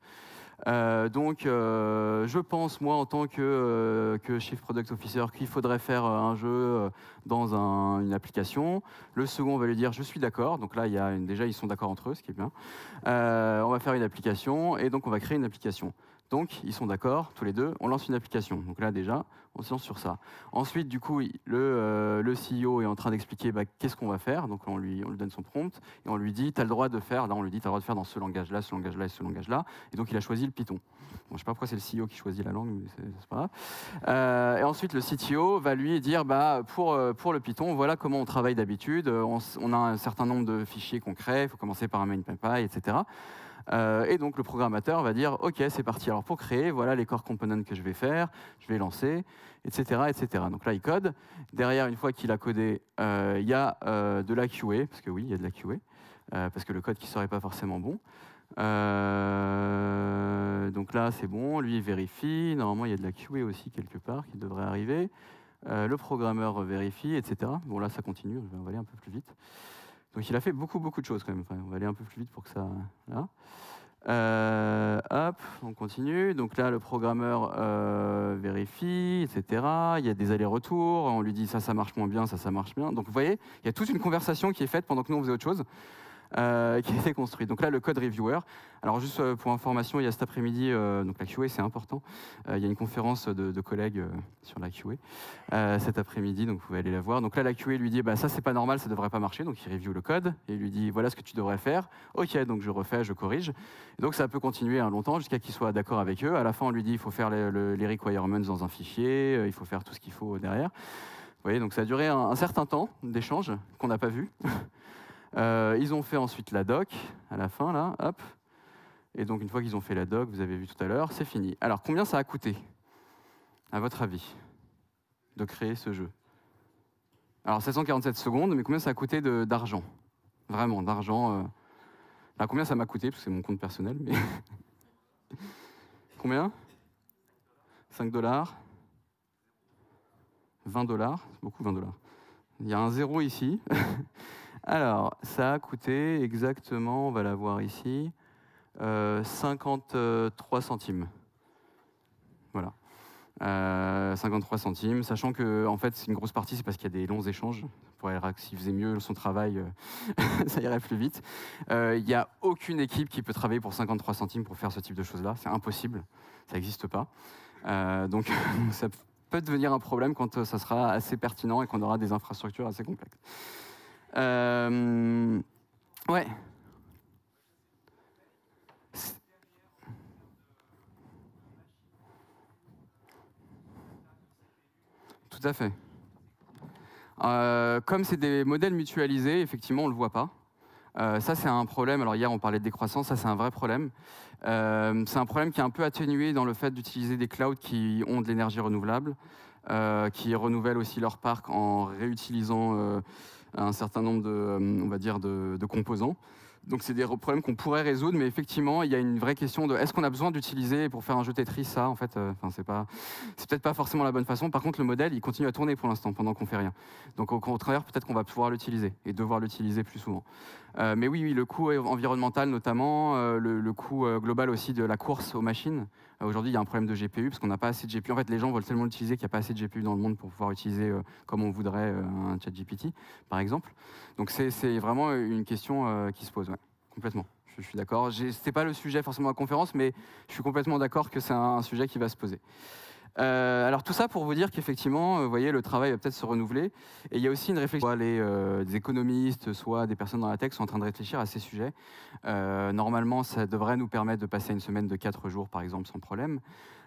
Donc, je pense, moi, en tant que Chief Product Officer, qu'il faudrait faire un jeu dans une application. Le second va lui dire, je suis d'accord. Donc là, déjà, ils sont d'accord entre eux, ce qui est bien. On va faire une application, et donc on va créer une application. Donc, ils sont d'accord, tous les deux, on lance une application. Donc là, déjà, on se lance sur ça. Ensuite, du coup, le CEO est en train d'expliquer bah, qu'est-ce qu'on va faire. Donc, on lui donne son prompt et on lui dit, tu as le droit de faire, là, on lui dit, tu as le droit de faire dans ce langage-là, ce langage-là et ce langage-là. Et donc, il a choisi le Python. Bon, je ne sais pas pourquoi c'est le CEO qui choisit la langue, mais c'est pas grave. Et ensuite, le CTO va lui dire, bah, pour le Python, voilà comment on travaille d'habitude. On a un certain nombre de fichiers qu'on crée, il faut commencer par un main.py, etc. Et donc le programmateur va dire ok, c'est parti, alors pour créer, voilà les core components que je vais faire, je vais lancer, etc. etc. Donc là il code, derrière une fois qu'il a codé, il y a de la QA, parce que oui, il y a de la QA, parce que le code qui ne serait pas forcément bon. Donc là c'est bon, lui il vérifie, normalement il y a de la QA aussi quelque part qui devrait arriver, le programmeur vérifie, etc. Bon là ça continue, on va aller un peu plus vite. Donc il a fait beaucoup de choses quand même. Enfin, on va aller un peu plus vite pour que ça... Là. Hop, on continue. Donc là, le programmeur vérifie, etc. Il y a des allers-retours. On lui dit ça marche moins bien, ça marche bien. Donc vous voyez, il y a toute une conversation qui est faite pendant que nous on faisait autre chose. Qui a été construit. Donc là, le code reviewer. Alors juste pour information, il y a cet après-midi, donc la QA c'est important, il y a une conférence de collègues sur la QA cet après-midi, donc vous pouvez aller la voir. Donc là, la QA lui dit, bah, ça c'est pas normal, ça devrait pas marcher, donc il review le code, et il lui dit, voilà ce que tu devrais faire. Ok, donc je refais, je corrige. Et donc ça peut continuer longtemps jusqu'à qu'il soit d'accord avec eux. À la fin, on lui dit, il faut faire les requirements dans un fichier, il faut faire tout ce qu'il faut derrière. Vous voyez, donc ça a duré un certain temps d'échange qu'on n'a pas vu. Ils ont fait ensuite la doc, à la fin, là, hop. Et donc, une fois qu'ils ont fait la doc, vous avez vu tout à l'heure, c'est fini. Alors, combien ça a coûté, à votre avis, de créer ce jeu? Alors, 747 secondes, mais combien ça a coûté d'argent? Vraiment, d'argent. Là, combien ça m'a coûté? Parce que c'est mon compte personnel, mais... Combien? 5 $? 20 $? C'est beaucoup, 20 $. Il y a un zéro ici. Alors, ça a coûté exactement, on va la voir ici, 53 centimes. Voilà. 53 centimes, sachant que en fait, c'est une grosse partie, c'est parce qu'il y a des longs échanges. S'il faisait mieux son travail, ça irait plus vite. Il n'y a aucune équipe qui peut travailler pour 53 centimes pour faire ce type de choses-là. C'est impossible, ça n'existe pas. Donc, ça peut devenir un problème quand ça sera assez pertinent et qu'on aura des infrastructures assez complexes. Ouais. Tout à fait. Comme c'est des modèles mutualisés, effectivement, on ne le voit pas. Ça, c'est un problème. Alors hier, on parlait de décroissance, ça, c'est un vrai problème. C'est un problème qui est un peu atténué dans le fait d'utiliser des clouds qui ont de l'énergie renouvelable, qui renouvellent aussi leur parc en réutilisant un certain nombre de composants. Donc c'est des problèmes qu'on pourrait résoudre, mais effectivement, il y a une vraie question de est-ce qu'on a besoin d'utiliser pour faire un jeu Tetris ça, en fait, c'est peut-être pas forcément la bonne façon. Par contre, le modèle, il continue à tourner pour l'instant pendant qu'on fait rien. Donc au contraire, peut-être qu'on va pouvoir l'utiliser et devoir l'utiliser plus souvent. Mais oui, le coût environnemental notamment, le coût global aussi de la course aux machines. Aujourd'hui, il y a un problème de GPU, parce qu'on n'a pas assez de GPU. En fait, les gens veulent tellement l'utiliser qu'il n'y a pas assez de GPU dans le monde pour pouvoir utiliser comme on voudrait un ChatGPT, par exemple. Donc c'est vraiment une question qui se pose, ouais, complètement. Je suis d'accord. Ce n'était pas le sujet forcément à la conférence, mais je suis complètement d'accord que c'est un sujet qui va se poser. Alors tout ça pour vous dire qu'effectivement, vous voyez, le travail va peut-être se renouveler. Et il y a aussi une réflexion. Soit des économistes, soit des personnes dans la tech sont en train de réfléchir à ces sujets. Normalement, ça devrait nous permettre de passer une semaine de 4 jours, par exemple, sans problème.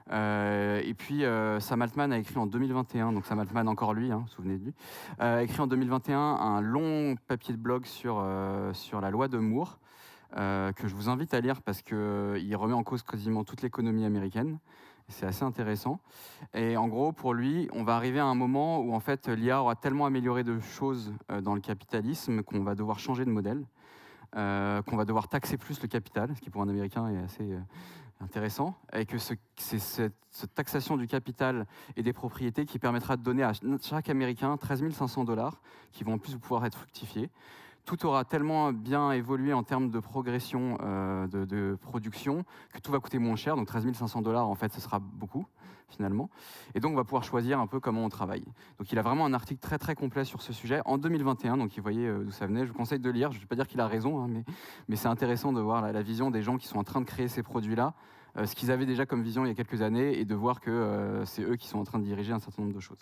Et puis, Sam Altman a écrit en 2021, donc Sam Altman, encore lui, hein, souvenez de lui, a écrit en 2021 un long papier de blog sur la loi de Moore, que je vous invite à lire parce qu'il remet en cause quasiment toute l'économie américaine. C'est assez intéressant. Et en gros, pour lui, on va arriver à un moment où en fait, l'IA aura tellement amélioré de choses dans le capitalisme qu'on va devoir changer de modèle, qu'on va devoir taxer plus le capital, ce qui pour un Américain est assez intéressant, et que c'est cette taxation du capital et des propriétés qui permettra de donner à chaque Américain 13 500 $ qui vont en plus pouvoir être fructifiés. Tout aura tellement bien évolué en termes de progression de production que tout va coûter moins cher. Donc 13 500 $, en fait, ce sera beaucoup, finalement. Et donc, on va pouvoir choisir un peu comment on travaille. Donc, il a vraiment un article très, très complet sur ce sujet en 2021. Donc, vous voyez d'où ça venait. Je vous conseille de lire. Je ne vais pas dire qu'il a raison, hein, mais c'est intéressant de voir la vision des gens qui sont en train de créer ces produits-là, ce qu'ils avaient déjà comme vision il y a quelques années, et de voir que c'est eux qui sont en train de diriger un certain nombre de choses.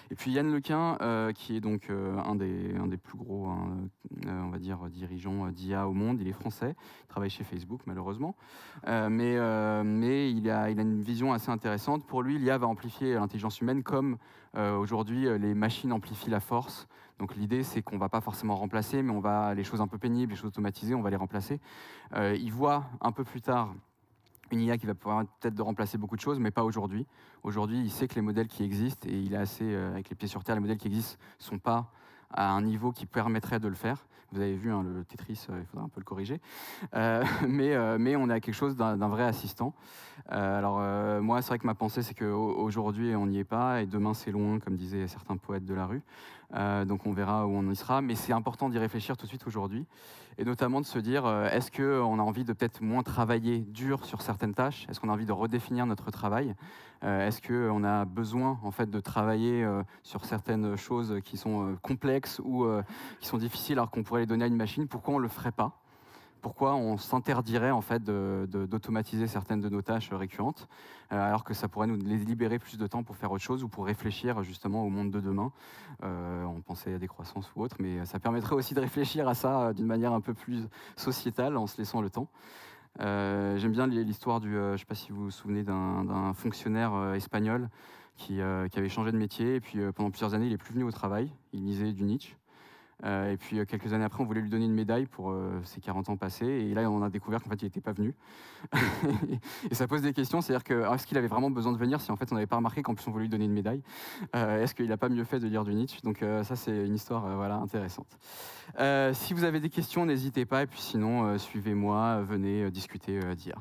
Et puis Yann Lequin, qui est donc un des plus gros, on va dire, dirigeants d'IA au monde. Il est français, il travaille chez Facebook malheureusement, mais il a une vision assez intéressante. Pour lui, l'IA va amplifier l'intelligence humaine comme aujourd'hui les machines amplifient la force. Donc l'idée, c'est qu'on ne va pas forcément remplacer, mais les choses un peu pénibles, les choses automatisées, on va les remplacer. Il voit un peu plus tard une IA qui va pouvoir peut-être de remplacer beaucoup de choses, mais pas aujourd'hui. Aujourd'hui, il sait que les modèles qui existent, et il est assez avec les pieds sur terre, les modèles qui existent ne sont pas à un niveau qui permettrait de le faire. Vous avez vu, hein, le Tetris, il faudra un peu le corriger. Mais on est à quelque chose d'un vrai assistant. Moi, c'est vrai que ma pensée, c'est qu'aujourd'hui, on n'y est pas, et demain, c'est loin, comme disaient certains poètes de la rue. Donc on verra où on y sera, mais c'est important d'y réfléchir tout de suite aujourd'hui, et notamment de se dire, est-ce qu'on a envie de peut-être moins travailler dur sur certaines tâches? Est-ce qu'on a envie de redéfinir notre travail? Est-ce qu'on a besoin en fait de travailler sur certaines choses qui sont complexes ou qui sont difficiles alors qu'on pourrait les donner à une machine? Pourquoi on ne le ferait pas? Pourquoi on s'interdirait en fait d'automatiser certaines de nos tâches récurrentes, alors que ça pourrait nous libérer plus de temps pour faire autre chose ou pour réfléchir justement au monde de demain. On pensait à des croissances ou autre, mais ça permettrait aussi de réfléchir à ça d'une manière un peu plus sociétale en se laissant le temps. J'aime bien l'histoire je ne sais pas si vous vous souvenez d'un fonctionnaire espagnol qui avait changé de métier, et puis pendant plusieurs années il n'est plus venu au travail, il lisait du Nietzsche. Et puis quelques années après, on voulait lui donner une médaille pour ses 40 ans passés. Et là, on a découvert qu'en fait, il n'était pas venu. Et ça pose des questions. C'est-à-dire que, est-ce qu'il avait vraiment besoin de venir si en fait, on n'avait pas remarqué qu'en plus, on voulait lui donner une médaille? Est-ce qu'il n'a pas mieux fait de lire du Nietzsche? Donc ça, c'est une histoire voilà, intéressante. Si vous avez des questions, n'hésitez pas. Et puis sinon, suivez-moi, venez discuter d'IA.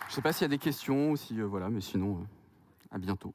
Je ne sais pas s'il y a des questions ou si voilà, mais sinon, à bientôt.